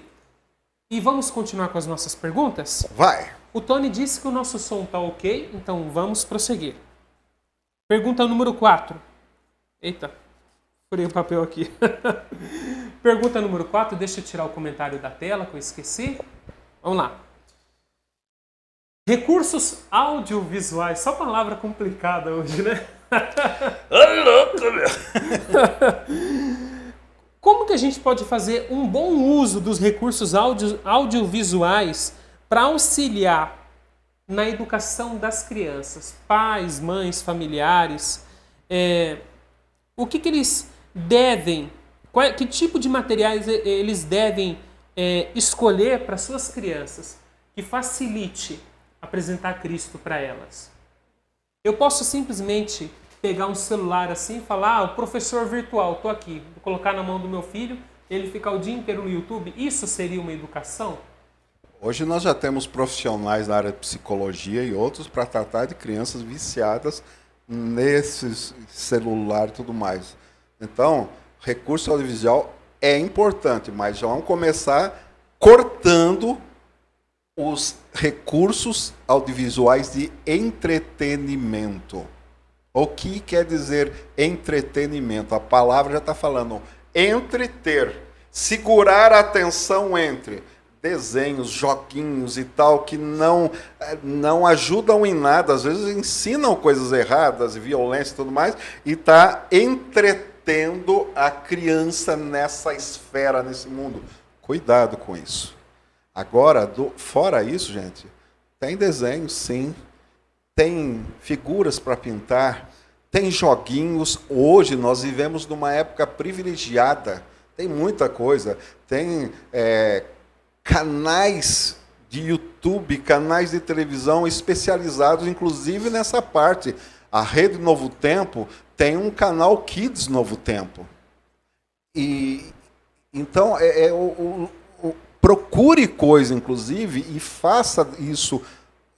E vamos continuar com as nossas perguntas? Vai. O Tony disse que o nosso som está ok, então vamos prosseguir. Pergunta número 4. Eita, furei o papel aqui. Pergunta número 4, deixa eu tirar o comentário da tela que eu esqueci. Vamos lá. Recursos audiovisuais, só palavra complicada hoje, né? Ô, louco, meu! Como que a gente pode fazer um bom uso dos recursos audiovisuais para auxiliar na educação das crianças? Pais, mães, familiares, o que eles devem, que tipo de materiais eles devem escolher para suas crianças que facilite apresentar Cristo para elas? Eu posso simplesmente pegar um celular assim e falar, o professor virtual, estou aqui, vou colocar na mão do meu filho, ele ficar o dia inteiro no YouTube, isso seria uma educação? Hoje nós já temos profissionais na área de psicologia e outros para tratar de crianças viciadas nesse celular e tudo mais. Então, recurso audiovisual é importante, mas já vamos começar cortando os recursos audiovisuais de entretenimento. O que quer dizer entretenimento? A palavra já está falando entreter, segurar a atenção entre desenhos, joguinhos e tal, que não ajudam em nada, às vezes ensinam coisas erradas, violência e tudo mais, e está entretendo a criança nessa esfera, nesse mundo. Cuidado com isso. Agora, fora isso, gente, tem desenho, sim, tem figuras para pintar, tem joguinhos. Hoje nós vivemos numa época privilegiada, tem muita coisa, tem canais de YouTube, canais de televisão especializados, inclusive nessa parte. A Rede Novo Tempo tem um canal Kids Novo Tempo. E então procure coisa, inclusive, e faça isso,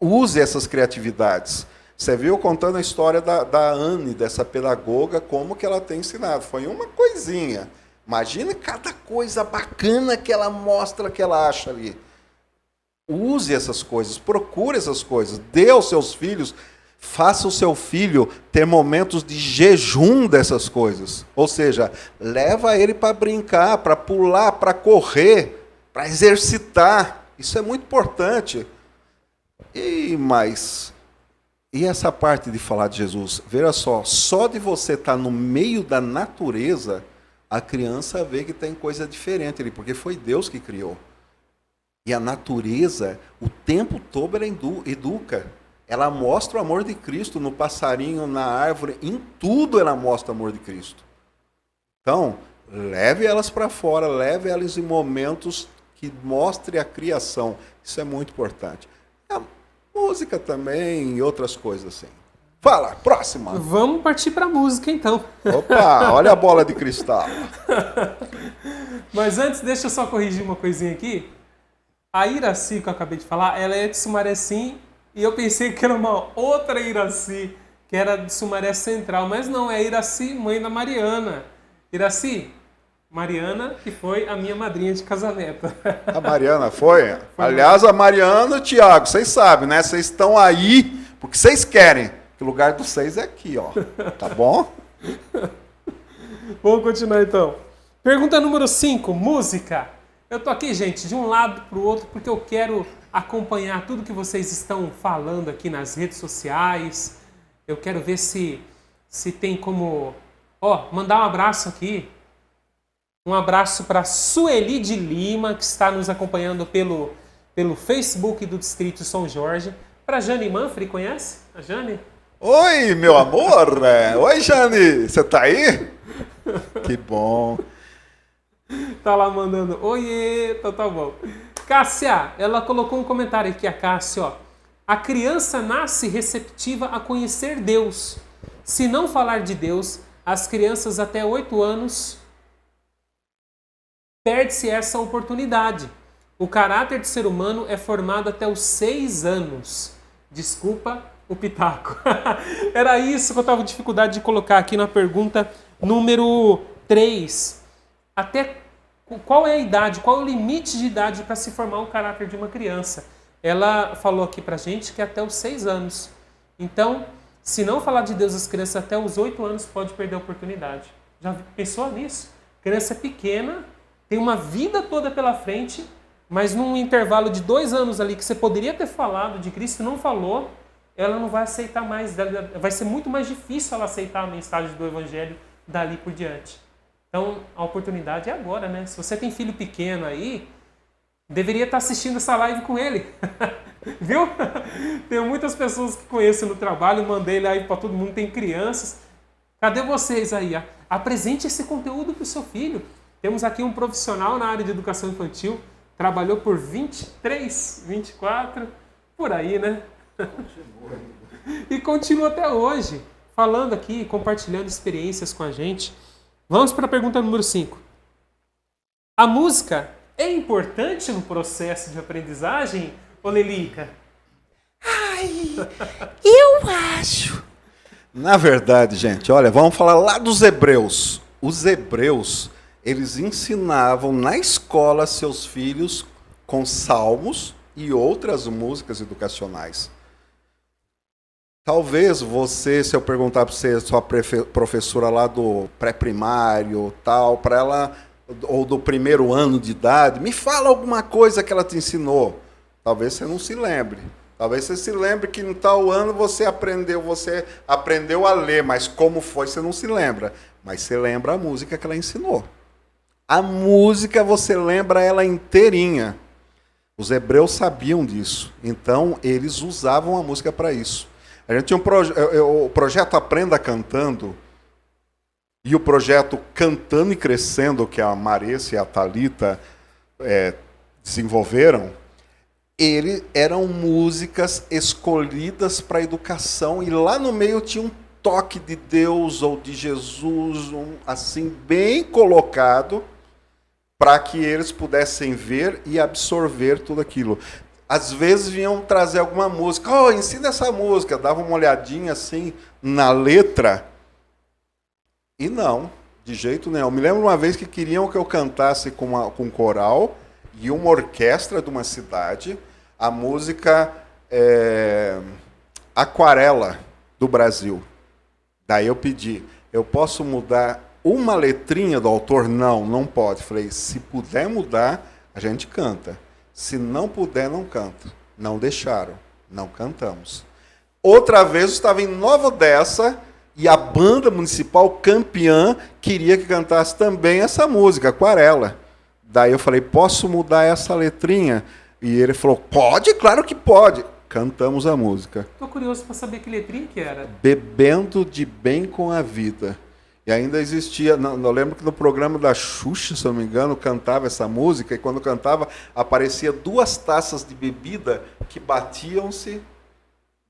use essas criatividades. Você viu contando a história da Anne, dessa pedagoga, como que ela tem ensinado. Foi uma coisinha. Imagina cada coisa bacana que ela mostra, que ela acha ali. Use essas coisas, procure essas coisas, dê aos seus filhos, faça o seu filho ter momentos de jejum dessas coisas. Ou seja, leva ele para brincar, para pular, para correr, para exercitar. Isso é muito importante. E essa parte de falar de Jesus? Veja só de você estar no meio da natureza, a criança vê que tem coisa diferente ali, porque foi Deus que criou. E a natureza, o tempo todo, ela educa. Ela mostra o amor de Cristo no passarinho, na árvore, em tudo ela mostra o amor de Cristo. Então, leve elas para fora, leve elas em momentos que mostre a criação. Isso é muito importante. A música também e outras coisas assim. Fala, próxima. Vamos partir para a música, então. Opa, olha a bola de cristal. Mas antes, deixa eu só corrigir uma coisinha aqui. A Iraci, que eu acabei de falar, ela é de Sumaré, sim, e eu pensei que era uma outra Iraci, que era de Sumaré Central, mas não, é a Iraci, mãe da Mariana. Iraci, Mariana, que foi a minha madrinha de casamento. A Mariana foi? Aliás, a Mariana e o Tiago, vocês sabem, né? Vocês estão aí porque vocês querem. O lugar dos 6 é aqui, ó. Tá bom? Vamos continuar, então. Pergunta número 5, música. Eu tô aqui, gente, de um lado para o outro, porque eu quero acompanhar tudo que vocês estão falando aqui nas redes sociais. Eu quero ver se tem como... mandar um abraço aqui. Um abraço para Sueli de Lima, que está nos acompanhando pelo Facebook do Distrito São Jorge. Para Jane Manfrey, conhece a Jane? Oi, meu amor. Oi, Jane. Você tá aí? Que bom. Tá lá mandando, oiê, então tá bom. Cássia, ela colocou um comentário aqui, a Cássia, ó. A criança nasce receptiva a conhecer Deus. Se não falar de Deus, as crianças até 8 anos perde-se essa oportunidade. O caráter do ser humano é formado até os 6 anos. Desculpa o pitaco. Era isso que eu estava com dificuldade de colocar aqui na pergunta número 3. Até qual é a idade, qual é o limite de idade para se formar um caráter de uma criança? Ela falou aqui pra gente que é até os 6 anos. Então, se não falar de Deus às crianças até os 8 anos, pode perder a oportunidade. Já pensou nisso? Criança pequena, tem uma vida toda pela frente, mas num intervalo de 2 anos ali que você poderia ter falado de Cristo e não falou, ela não vai aceitar mais. Vai ser muito mais difícil ela aceitar a mensagem do Evangelho dali por diante. Então, a oportunidade é agora, né? Se você tem filho pequeno aí, deveria estar assistindo essa live com ele. Viu? Tem muitas pessoas que conheço no trabalho, mandei ele aí para todo mundo, tem crianças. Cadê vocês aí? Apresente esse conteúdo para o seu filho. Temos aqui um profissional na área de educação infantil, trabalhou por 23, 24, Por aí, né? E continua até hoje, falando aqui, compartilhando experiências com a gente. Vamos para a pergunta número 5. A música é importante no processo de aprendizagem, ô Lelica? Ai, eu acho. Na verdade, gente, olha, vamos falar lá dos hebreus. Os hebreus, eles ensinavam na escola seus filhos com salmos e outras músicas educacionais. Talvez você, se eu perguntar para você, sua professora lá do pré-primário, tal, para ela, ou do primeiro ano de idade, me fala alguma coisa que ela te ensinou. Talvez você não se lembre. Talvez você se lembre que em tal ano você aprendeu a ler, mas como foi, você não se lembra. Mas você lembra a música que ela ensinou. A música, você lembra ela inteirinha. Os hebreus sabiam disso, então eles usavam a música para isso. A gente tinha o projeto Aprenda Cantando e o projeto Cantando e Crescendo, que a Marissa e a Thalita desenvolveram. Eram músicas escolhidas para a educação e lá no meio tinha um toque de Deus ou de Jesus, assim, bem colocado, para que eles pudessem ver e absorver tudo aquilo. Às vezes vinham trazer alguma música, ensina essa música, dava uma olhadinha assim na letra, e não, de jeito nenhum. Eu me lembro uma vez que queriam que eu cantasse com um coral e uma orquestra de uma cidade, a música Aquarela do Brasil. Daí eu pedi, eu posso mudar uma letrinha do autor? Não pode. Falei, se puder mudar, a gente canta. Se não puder, não canta. Não deixaram, não cantamos. Outra vez eu estava em Nova Odessa e a banda municipal campeã queria que cantasse também essa música, Aquarela. Daí eu falei, posso mudar essa letrinha? E ele falou, pode, claro que pode. Cantamos a música. Estou curioso para saber que letrinha que era. Bebendo de bem com a vida. E ainda existia, eu lembro que no programa da Xuxa, se eu não me engano, cantava essa música, e quando cantava, aparecia 2 taças de bebida que batiam-se.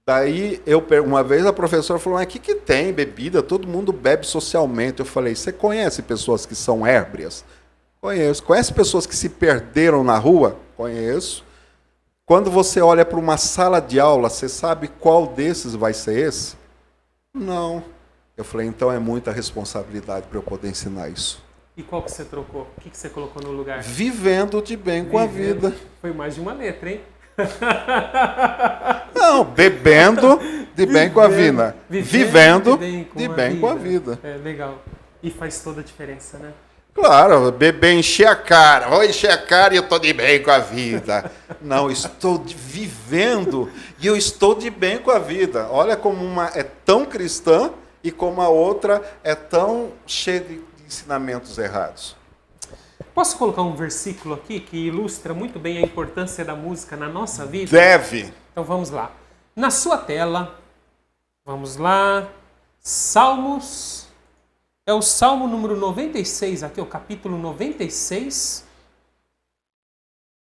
Daí, uma vez a professora falou, mas o que tem bebida? Todo mundo bebe socialmente. Eu falei, você conhece pessoas que são ébrias? Conheço. Conhece pessoas que se perderam na rua? Conheço. Quando você olha para uma sala de aula, você sabe qual desses vai ser esse? Não. Eu falei, então é muita responsabilidade para eu poder ensinar isso. E qual que você trocou? O que você colocou no lugar? Vivendo de bem com a vida. Foi mais de uma letra, hein? Não, bebendo de bem com a vida. Vivendo de bem com a vida. É, legal. E faz toda a diferença, né? Claro, beber, encher a cara. Vou encher a cara e eu estou de bem com a vida. Não, estou vivendo e eu estou de bem com a vida. Olha como uma é tão cristã e como a outra é tão cheia de ensinamentos errados. Posso colocar um versículo aqui que ilustra muito bem a importância da música na nossa vida? Deve. Então vamos lá. Na sua tela, vamos lá, Salmos, é o Salmo número 96, aqui o capítulo 96,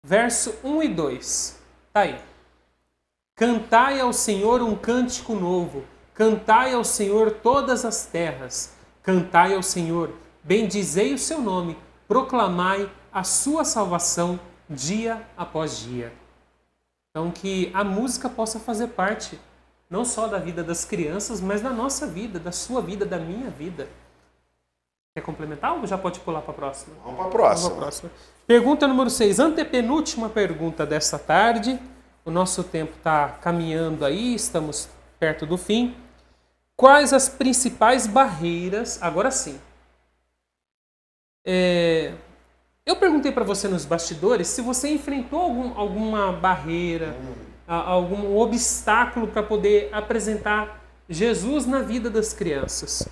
verso 1 e 2. Tá aí. Cantai ao Senhor um cântico novo, cantai ao Senhor todas as terras, cantai ao Senhor, bendizei o seu nome, proclamai a sua salvação dia após dia. Então que a música possa fazer parte não só da vida das crianças, mas da nossa vida, da sua vida, da minha vida. Quer complementar ou já pode pular para a próxima? Vamos para a próxima. Vamos para a próxima. Pergunta número 6, antepenúltima pergunta desta tarde. O nosso tempo está caminhando aí, estamos perto do fim. Quais as principais barreiras, agora sim. Eu perguntei para você nos bastidores se você enfrentou alguma barreira, algum obstáculo para poder apresentar Jesus na vida das crianças.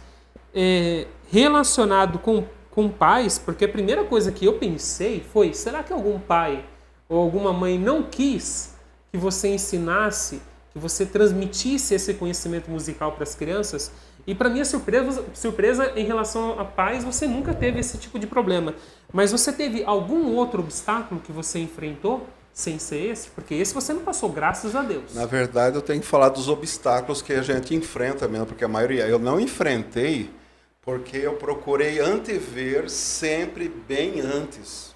Relacionado com pais, porque a primeira coisa que eu pensei foi, será que algum pai ou alguma mãe não quis que você ensinasse, que você transmitisse esse conhecimento musical para as crianças? E para minha surpresa em relação a pais, você nunca teve esse tipo de problema. Mas você teve algum outro obstáculo que você enfrentou? sem ser esse? Porque esse você não passou, graças a Deus. Na verdade, eu tenho que falar dos obstáculos que a gente enfrenta mesmo, porque a maioria eu não enfrentei, porque eu procurei antever sempre bem antes.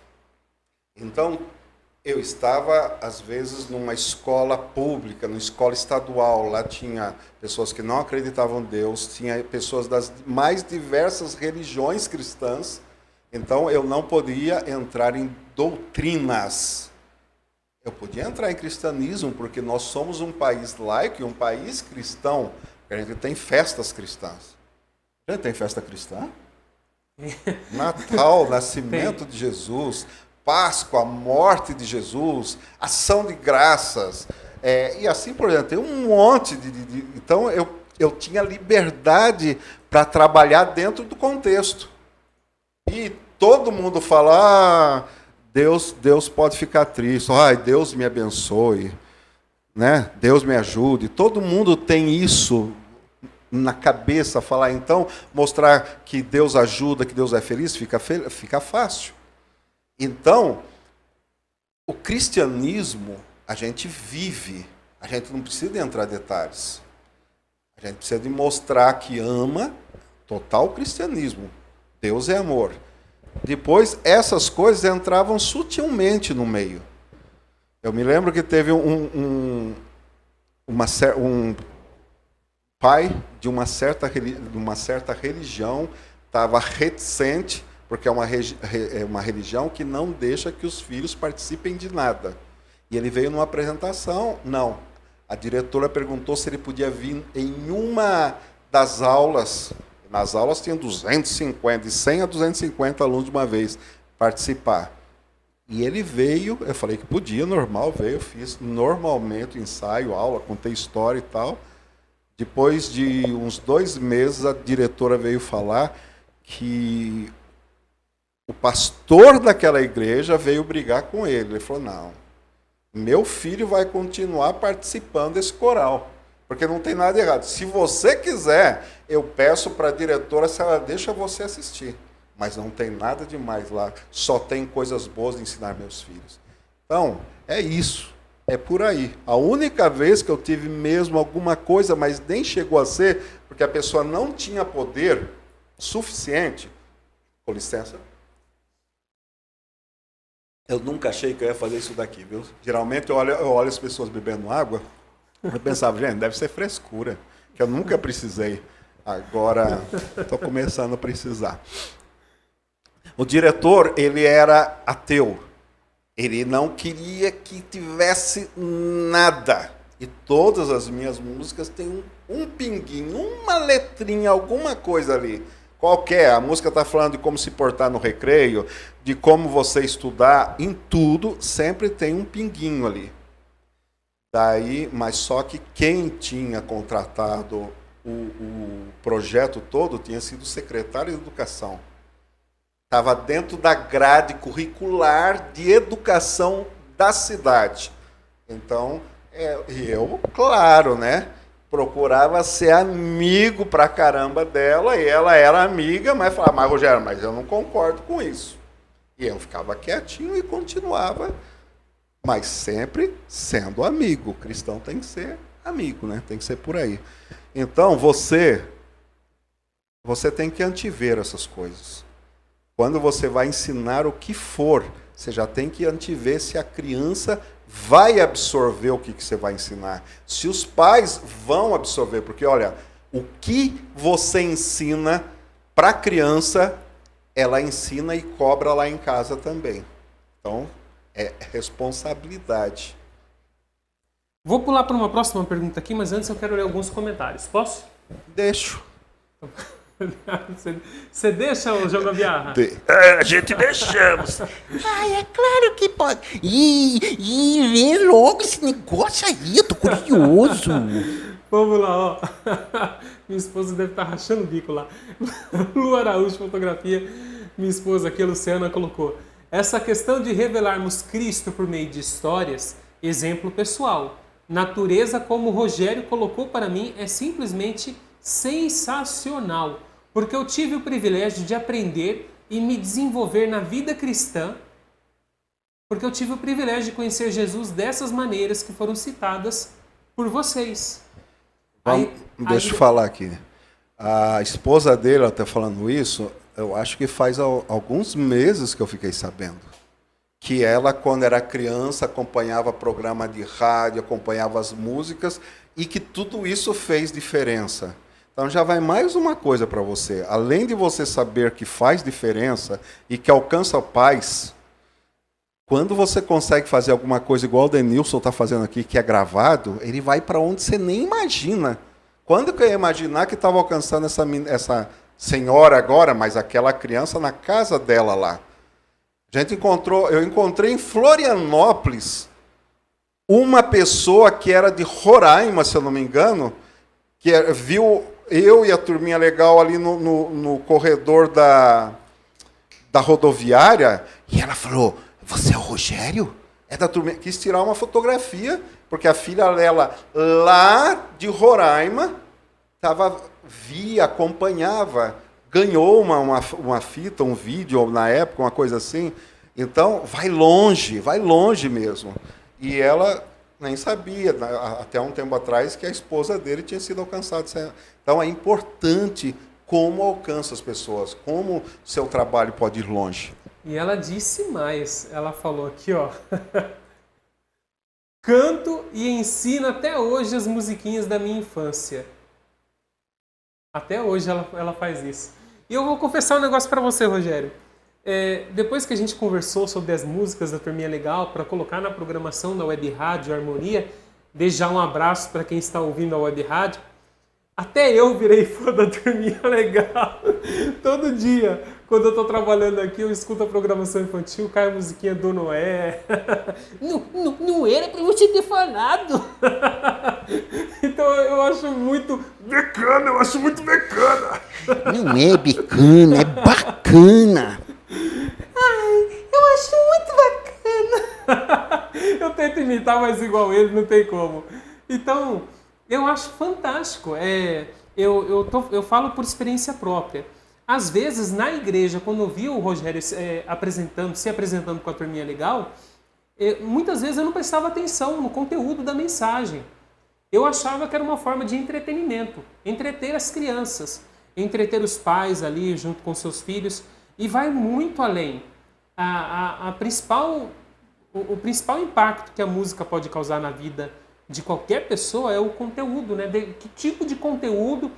Então, eu estava, às vezes, numa escola pública, numa escola estadual. Lá tinha pessoas que não acreditavam em Deus, tinha pessoas das mais diversas religiões cristãs. Então, eu não podia entrar em doutrinas. Eu podia entrar em cristianismo, porque nós somos um país laico e um país cristão. A gente tem festas cristãs. A gente tem festa cristã? Natal, nascimento de Jesus, Páscoa, a morte de Jesus, ação de graças, e assim por diante. Tem um monte de... Então, eu tinha liberdade para trabalhar dentro do contexto. E todo mundo fala, Deus pode ficar triste, Deus me abençoe, né? Deus me ajude. Todo mundo tem isso na cabeça, falar, então, mostrar que Deus ajuda, que Deus é feliz, fica fácil. Então, o cristianismo, a gente vive, a gente não precisa entrar em detalhes. A gente precisa de mostrar que ama, total cristianismo. Deus é amor. Depois, essas coisas entravam sutilmente no meio. Eu me lembro que teve um pai de uma certa religião, estava reticente, porque é uma religião que não deixa que os filhos participem de nada. E ele veio numa apresentação, não. A diretora perguntou se ele podia vir em uma das aulas. Nas aulas tinham 250, de 100 a 250 alunos de uma vez participar. E ele veio, eu falei que podia, normal, veio, eu fiz normalmente ensaio, aula, contei história e tal. Depois de uns 2 meses, a diretora veio falar que o pastor daquela igreja veio brigar com ele. Ele falou, não, meu filho vai continuar participando desse coral, porque não tem nada errado. Se você quiser, eu peço para a diretora se ela deixa você assistir. Mas não tem nada demais lá, só tem coisas boas de ensinar meus filhos. Então, é isso, é por aí. A única vez que eu tive mesmo alguma coisa, mas nem chegou a ser, porque a pessoa não tinha poder suficiente. Com licença. Eu nunca achei que eu ia fazer isso daqui, viu? Geralmente eu olho as pessoas bebendo água, eu pensava, gente, deve ser frescura, que eu nunca precisei. Agora estou começando a precisar. O diretor, ele era ateu. Ele não queria que tivesse nada. E todas as minhas músicas têm um pinguinho, uma letrinha, alguma coisa ali. Qualquer. A música está falando de como se portar no recreio, de como você estudar. Em tudo, sempre tem um pinguinho ali. Daí, mas só que quem tinha contratado o projeto todo tinha sido o secretário de Educação. Estava dentro da grade curricular de educação da cidade. Então, eu, claro, né, procurava ser amigo pra caramba dela, e ela era amiga, mas falava, mas Rogério, mas eu não concordo com isso. E eu ficava quietinho e continuava, mas sempre sendo amigo. O cristão tem que ser amigo, né? Tem que ser por aí. Então, você tem que antever essas coisas. Quando você vai ensinar o que for, você já tem que antever se a criança vai absorver o que você vai ensinar. Se os pais vão absorver, porque, olha, o que você ensina para a criança, ela ensina e cobra lá em casa também. Então, é responsabilidade. Vou pular para uma próxima pergunta aqui, mas antes eu quero ler alguns comentários. Posso? Deixo. Você deixa o João Gambiarra? A gente deixamos. Ai, é claro que pode. E vê logo esse negócio aí, eu tô curioso. Vamos lá, ó. Minha esposa deve estar rachando o bico lá. Lu Araújo, fotografia. Minha esposa aqui, a Luciana, colocou. Essa questão de revelarmos Cristo por meio de histórias, exemplo pessoal. Natureza, como o Rogério colocou para mim, é simplesmente sensacional. Porque eu tive o privilégio de aprender e me desenvolver na vida cristã porque eu tive o privilégio de conhecer Jesus dessas maneiras que foram citadas por vocês. Deixa eu falar aqui. A esposa dele, ela está falando isso, eu acho que faz alguns meses que eu fiquei sabendo. Que ela, quando era criança, acompanhava programa de rádio, acompanhava as músicas, e que tudo isso fez diferença. Então já vai mais uma coisa para você. Além de você saber que faz diferença e que alcança paz, quando você consegue fazer alguma coisa igual o Denilson está fazendo aqui, que é gravado, ele vai para onde você nem imagina. Quando que eu ia imaginar que estava alcançando essa senhora agora, mas aquela criança na casa dela lá? Eu encontrei em Florianópolis uma pessoa que era de Roraima, se eu não me engano, que viu eu e a turminha legal ali no corredor da rodoviária, e ela falou: "Você é o Rogério?" É da turminha. Quis tirar uma fotografia, porque a filha dela, lá de Roraima, acompanhava, ganhou uma fita, um vídeo na época, uma coisa assim. Então, vai longe mesmo. E ela nem sabia, até um tempo atrás, que a esposa dele tinha sido alcançada. Então, é importante como alcança as pessoas, como seu trabalho pode ir longe. E ela disse mais, ela falou aqui, ó. Canto e ensino até hoje as musiquinhas da minha infância. Até hoje ela faz isso. E eu vou confessar um negócio para você, Rogério. Depois que a gente conversou sobre as músicas da Turminha Legal para colocar na programação da Web Rádio Harmonia, desde já um abraço para quem está ouvindo a Web Rádio, até eu virei fã da Turminha Legal. Todo dia, quando eu estou trabalhando aqui, eu escuto a programação infantil, cai a musiquinha do Noé. Não era para você ter falado. Então eu acho muito bacana, Não é bacana, é bacana. Ai, eu acho muito bacana. Eu tento imitar, mas igual ele, não tem como. Então, eu acho fantástico. Eu falo por experiência própria. Às vezes, na igreja, quando eu vi o Rogério se apresentando com a Turminha Legal, muitas vezes eu não prestava atenção no conteúdo da mensagem. Eu achava que era uma forma de entretenimento, entreter as crianças, entreter os pais ali junto com seus filhos, e vai muito além. O principal impacto que a música pode causar na vida de qualquer pessoa é o conteúdo, né? Que tipo de conteúdo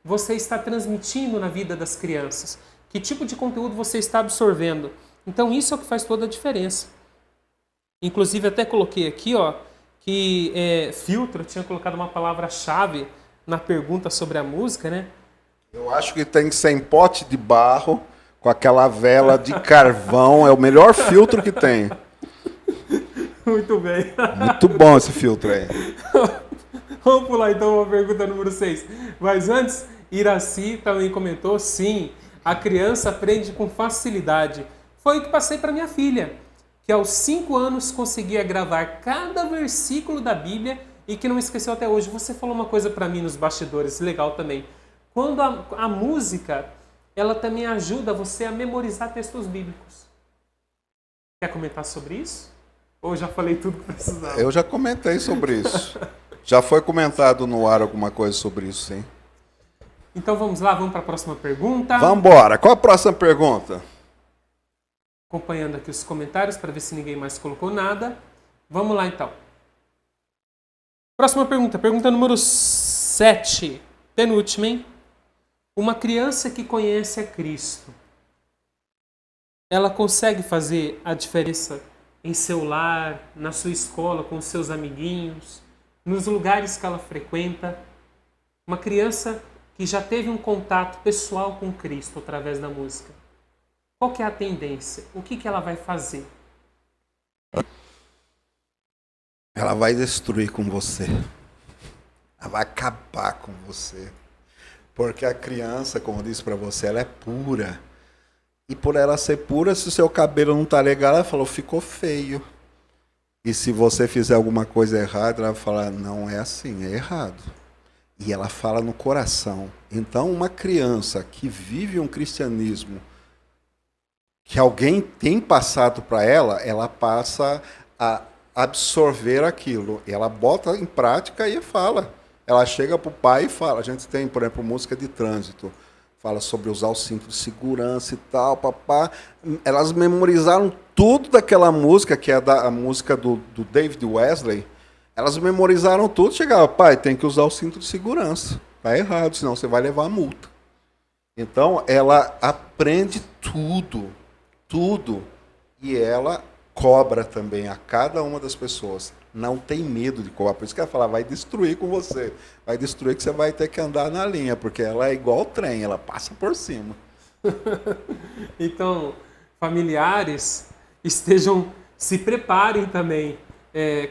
você está transmitindo na vida das crianças? Que tipo de conteúdo você está absorvendo? Então isso é o que faz toda a diferença. Inclusive até coloquei aqui, ó, que filtro, eu tinha colocado uma palavra-chave na pergunta sobre a música, né? Eu acho que tem que ser em pote de barro, com aquela vela de carvão, é o melhor filtro que tem. Muito bem. Muito bom esse filtro aí. Vamos pular então a pergunta número 6. Mas antes, Iraci também comentou, sim, a criança aprende com facilidade. Foi o que passei para minha filha, que aos 5 anos conseguia gravar cada versículo da Bíblia e que não esqueceu até hoje. Você falou uma coisa para mim nos bastidores, legal também. Quando a música, ela também ajuda você a memorizar textos bíblicos. Quer comentar sobre isso? Ou já falei tudo que precisava? Eu já comentei sobre isso. Já foi comentado no ar alguma coisa sobre isso, sim. Então vamos lá, vamos para a próxima pergunta. Vamos embora. Qual a próxima pergunta? Acompanhando aqui os comentários para ver se ninguém mais colocou nada. Vamos lá então. Próxima pergunta, pergunta número 7. Penúltima, hein? Uma criança que conhece a Cristo, ela consegue fazer a diferença em seu lar, na sua escola, com os seus amiguinhos, nos lugares que ela frequenta? Uma criança que já teve um contato pessoal com Cristo através da música. Qual que é a tendência? O que ela vai fazer? Ela vai destruir com você. Ela vai acabar com você. Porque a criança, como eu disse para você, ela é pura. E por ela ser pura, se o seu cabelo não tá legal, ela falou, ficou feio. E se você fizer alguma coisa errada, ela vai falar, não é assim, é errado. E ela fala no coração. Então, uma criança que vive um cristianismo que alguém tem passado para ela, ela passa a absorver aquilo. E ela bota em prática e fala. Ela chega para o pai e fala. A gente tem, por exemplo, música de trânsito. Fala sobre usar o cinto de segurança e tal, papá. Elas memorizaram tudo daquela música, que é a música do David Wesley. Elas memorizaram tudo. Chegava, pai, tem que usar o cinto de segurança. Tá errado, senão você vai levar a multa. Então, ela aprende tudo. E ela cobra também a cada uma das pessoas. Não tem medo de cobrar. Por isso que ela fala, vai destruir com você. Vai destruir que você vai ter que andar na linha, porque ela é igual o trem, ela passa por cima. Então, familiares, se preparem também.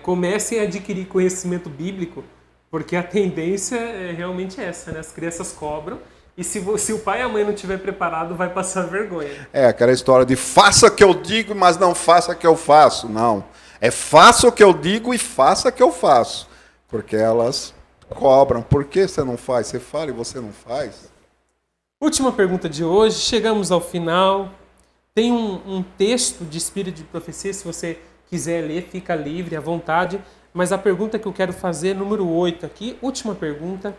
Comecem a adquirir conhecimento bíblico, porque a tendência é realmente essa, né? As crianças cobram. E se o pai e a mãe não estiver preparado, vai passar vergonha. Aquela história de faça o que eu digo, mas não faça o que eu faço. Não. Faça o que eu digo e faça o que eu faço. Porque elas cobram. Por que você não faz? Você fala e você não faz? Última pergunta de hoje. Chegamos ao final. Tem um texto de Espírito de Profecia. Se você quiser ler, fica livre, à vontade. Mas a pergunta que eu quero fazer, número 8 aqui. Última pergunta.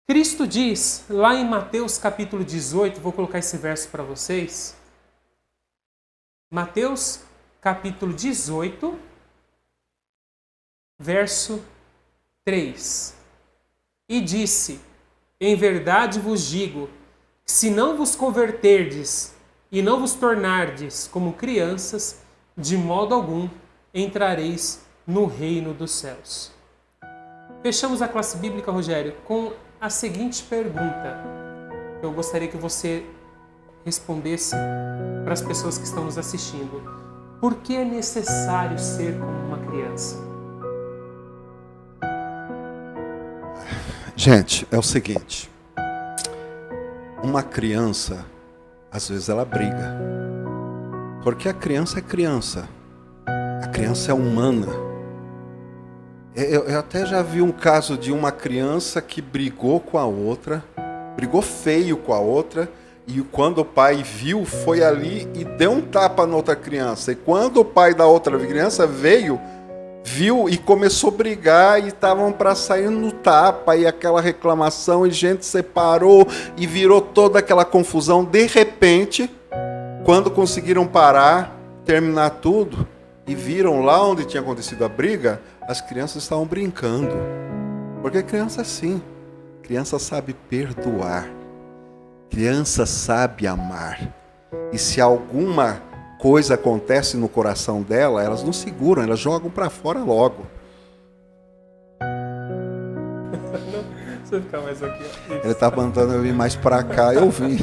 Cristo diz, lá em Mateus capítulo 18, vou colocar esse verso para vocês. Mateus capítulo 18, verso 3. E disse, em verdade vos digo, que se não vos converterdes e não vos tornardes como crianças, de modo algum entrareis no reino dos céus. Fechamos a classe bíblica, Rogério, com a seguinte pergunta. Eu gostaria que você respondesse para as pessoas que estão nos assistindo. Por que é necessário ser como uma criança? Gente, é o seguinte. Uma criança, às vezes ela briga. Porque a criança é criança. A criança é humana. Eu até já vi um caso de uma criança que brigou com a outra, brigou feio com a outra, e quando o pai viu, foi ali e deu um tapa na outra criança. E quando o pai da outra criança veio, viu e começou a brigar, e estavam para sair no tapa, e aquela reclamação, e gente separou, e virou toda aquela confusão. De repente, quando conseguiram parar, terminar tudo, e viram lá onde tinha acontecido a briga, as crianças estavam brincando. Porque criança é assim. Criança sabe perdoar. Criança sabe amar. E se alguma coisa acontece no coração dela, elas não seguram, elas jogam para fora logo. Deixa eu ficar mais aqui. Ele está mandando eu ir mais para cá, eu vim.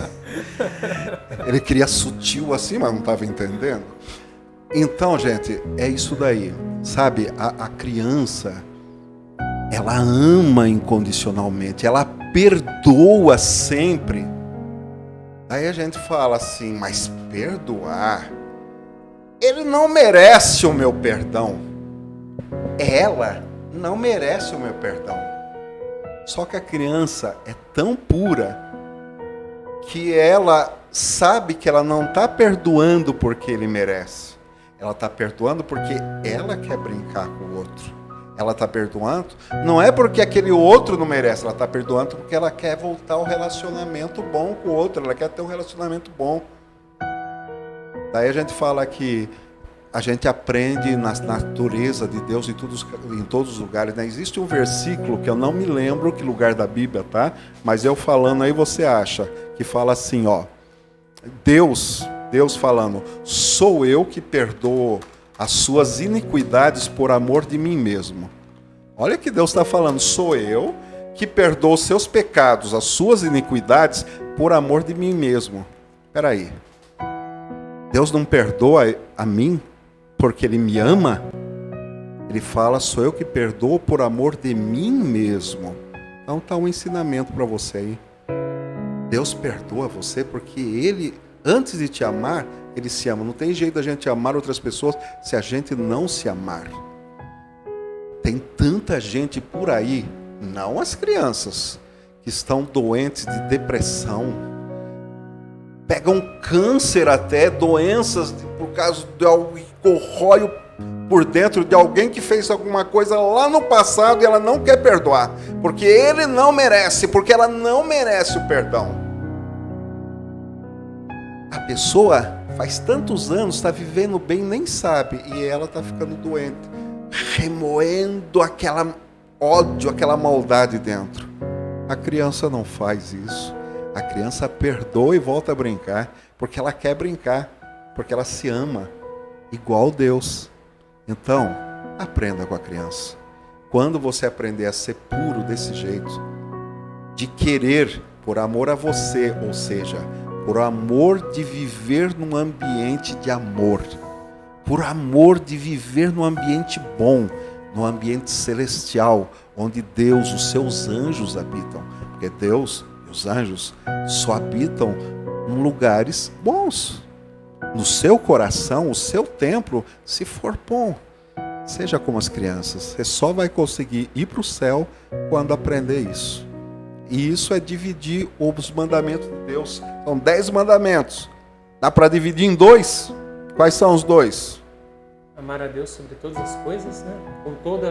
Ele queria sutil assim, mas não estava entendendo. Então, gente, é isso daí. Sabe, a criança, ela ama incondicionalmente, ela perdoa sempre. Aí a gente fala assim, mas perdoar? Ele não merece o meu perdão. Ela não merece o meu perdão. Só que a criança é tão pura que ela sabe que ela não está perdoando porque ele merece. Ela está perdoando porque ela quer brincar com o outro. Ela está perdoando, não é porque aquele outro não merece, ela está perdoando porque ela quer voltar ao relacionamento bom com o outro, ela quer ter um relacionamento bom. Daí a gente fala que a gente aprende na natureza de Deus em todos os lugares, né? Existe um versículo que eu não me lembro que lugar da Bíblia, tá? Mas eu falando aí você acha, que fala assim, ó. Deus falando, sou eu que perdoo as suas iniquidades por amor de mim mesmo. Olha que Deus está falando, sou eu que perdoo os seus pecados, as suas iniquidades por amor de mim mesmo. Espera aí. Deus não perdoa a mim porque Ele me ama? Ele fala, sou eu que perdoo por amor de mim mesmo. Então está um ensinamento para você aí. Deus perdoa você porque Ele, antes de te amar, Ele se ama. Não tem jeito da gente amar outras pessoas se a gente não se amar. Tem tanta gente por aí, não as crianças, que estão doentes de depressão, pegam câncer até, doenças por causa de algo que corrói por dentro de alguém que fez alguma coisa lá no passado e ela não quer perdoar, porque ele não merece, porque ela não merece o perdão. A pessoa faz tantos anos, está vivendo bem, nem sabe, e ela está ficando doente, remoendo aquela ódio, aquela maldade dentro. A criança não faz isso. A criança perdoa e volta a brincar, porque ela quer brincar, porque ela se ama, igual Deus. Então, aprenda com a criança. Quando você aprender a ser puro desse jeito, de querer por amor a você, ou seja, por amor de viver num ambiente de amor, por amor de viver num ambiente bom, num ambiente celestial, onde Deus, os seus anjos habitam, porque Deus e os anjos só habitam em lugares bons. No seu coração, o seu templo, se for bom, seja como as crianças. Você só vai conseguir ir para o céu quando aprender isso. E isso é dividir os mandamentos de Deus. São 10 mandamentos. Dá para dividir em 2? Quais são os 2? Amar a Deus sobre todas as coisas, né? Com todo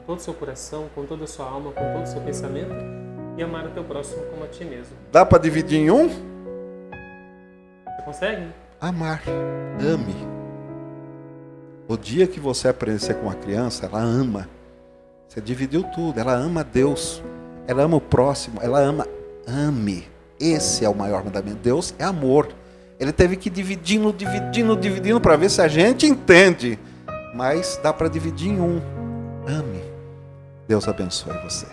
o seu coração, com toda a sua alma, com todo o seu pensamento, e amar o teu próximo como a ti mesmo. Dá para dividir em 1? Você consegue? Amar. Ame. O dia que você aprender a ser com uma criança, ela ama. Você dividiu tudo. Ela ama Deus. Ela ama o próximo. Ela ama. Ame. Esse é o maior mandamento. Deus é amor. Ele teve que ir dividindo para ver se a gente entende. Mas dá para dividir em 1. Ame. Deus abençoe você.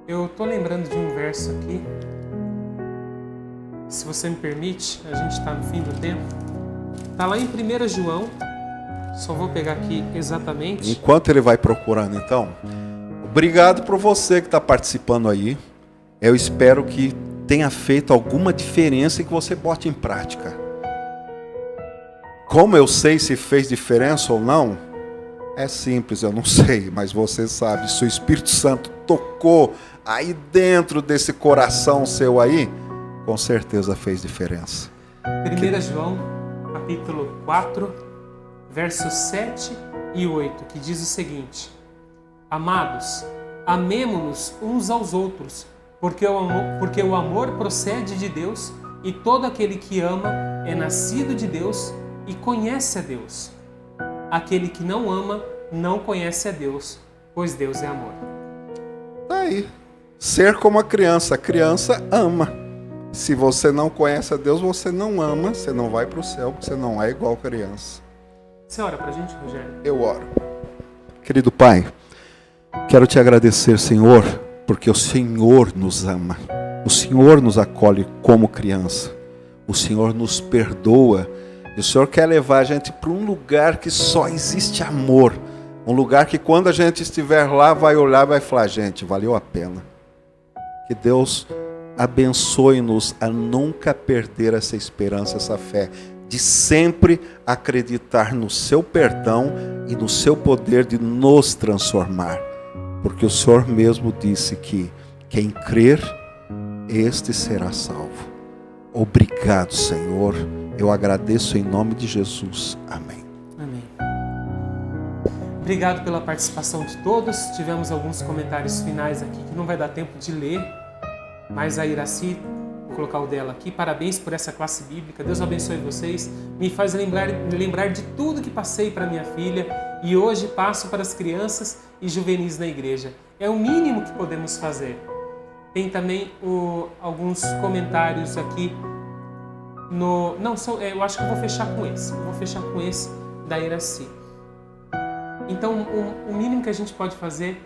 Eu estou lembrando de um verso aqui. Se você me permite, a gente está no fim do tempo. Está lá em 1 João. Só vou pegar aqui exatamente. Enquanto ele vai procurando, então, obrigado por você que está participando aí. Eu espero que tenha feito alguma diferença e que você bote em prática. Como eu sei se fez diferença ou não? É simples, eu não sei, mas você sabe. Se o Espírito Santo tocou aí dentro desse coração seu aí, com certeza fez diferença. 1 João, capítulo 4, versos 7 e 8, que diz o seguinte: Amados, amemo-nos uns aos outros, porque o amor procede de Deus, e todo aquele que ama é nascido de Deus e conhece a Deus. Aquele que não ama não conhece a Deus, pois Deus é amor. Tá aí. Ser como a criança ama. Se você não conhece a Deus, você não ama, você não vai para o céu, porque você não é igual a criança. Você ora para a gente, Rogério? Eu oro. Querido Pai, quero te agradecer, Senhor, porque o Senhor nos ama. O Senhor nos acolhe como criança. O Senhor nos perdoa. E o Senhor quer levar a gente para um lugar que só existe amor. Um lugar que quando a gente estiver lá, vai olhar e vai falar, gente, valeu a pena. Que Deus abençoe-nos a nunca perder essa esperança, essa fé, de sempre acreditar no seu perdão e no seu poder de nos transformar. Porque o Senhor mesmo disse que quem crer, este será salvo. Obrigado, Senhor. Eu agradeço em nome de Jesus. Amém. Amém. Obrigado pela participação de todos. Tivemos alguns comentários finais aqui que não vai dar tempo de ler, mas a Iraci, vou colocar o dela aqui. Parabéns por essa classe bíblica. Deus abençoe vocês. Me faz lembrar de tudo que passei para minha filha e hoje passo para as crianças e juvenis na igreja. É o mínimo que podemos fazer. Tem também alguns comentários aqui. Eu acho que eu vou fechar com esse. Eu vou fechar com esse da Iraci. Então, o mínimo que a gente pode fazer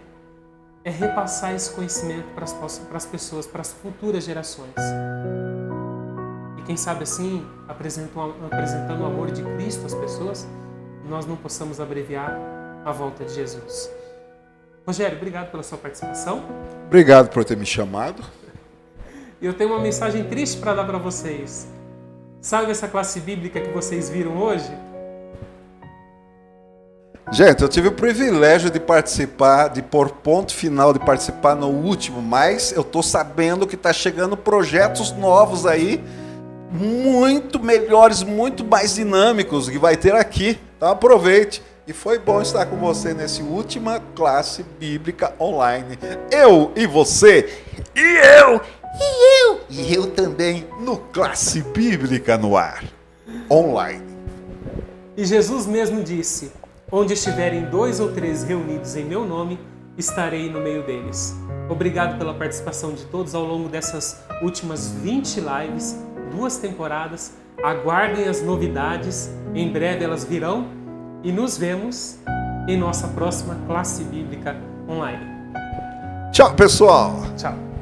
é repassar esse conhecimento para as pessoas, para as futuras gerações. E quem sabe assim, apresentando o amor de Cristo às pessoas, nós não possamos abreviar a volta de Jesus. Rogério, obrigado pela sua participação. Obrigado por ter me chamado. E eu tenho uma mensagem triste para dar para vocês. Sabe essa classe bíblica que vocês viram hoje? Gente, eu tive o privilégio de participar, de pôr ponto final, de participar no último, mas eu tô sabendo que tá chegando projetos novos aí, muito melhores, muito mais dinâmicos, que vai ter aqui. Então aproveite. E foi bom estar com você nessa última classe bíblica online. Eu e você. E eu? E eu? E eu também no Classe Bíblica no Ar. Online. E Jesus mesmo disse: onde estiverem 2 ou 3 reunidos em meu nome, estarei no meio deles. Obrigado pela participação de todos ao longo dessas últimas 20 lives, 2 temporadas. Aguardem as novidades, em breve elas virão. E nos vemos em nossa próxima classe bíblica online. Tchau, pessoal. Tchau.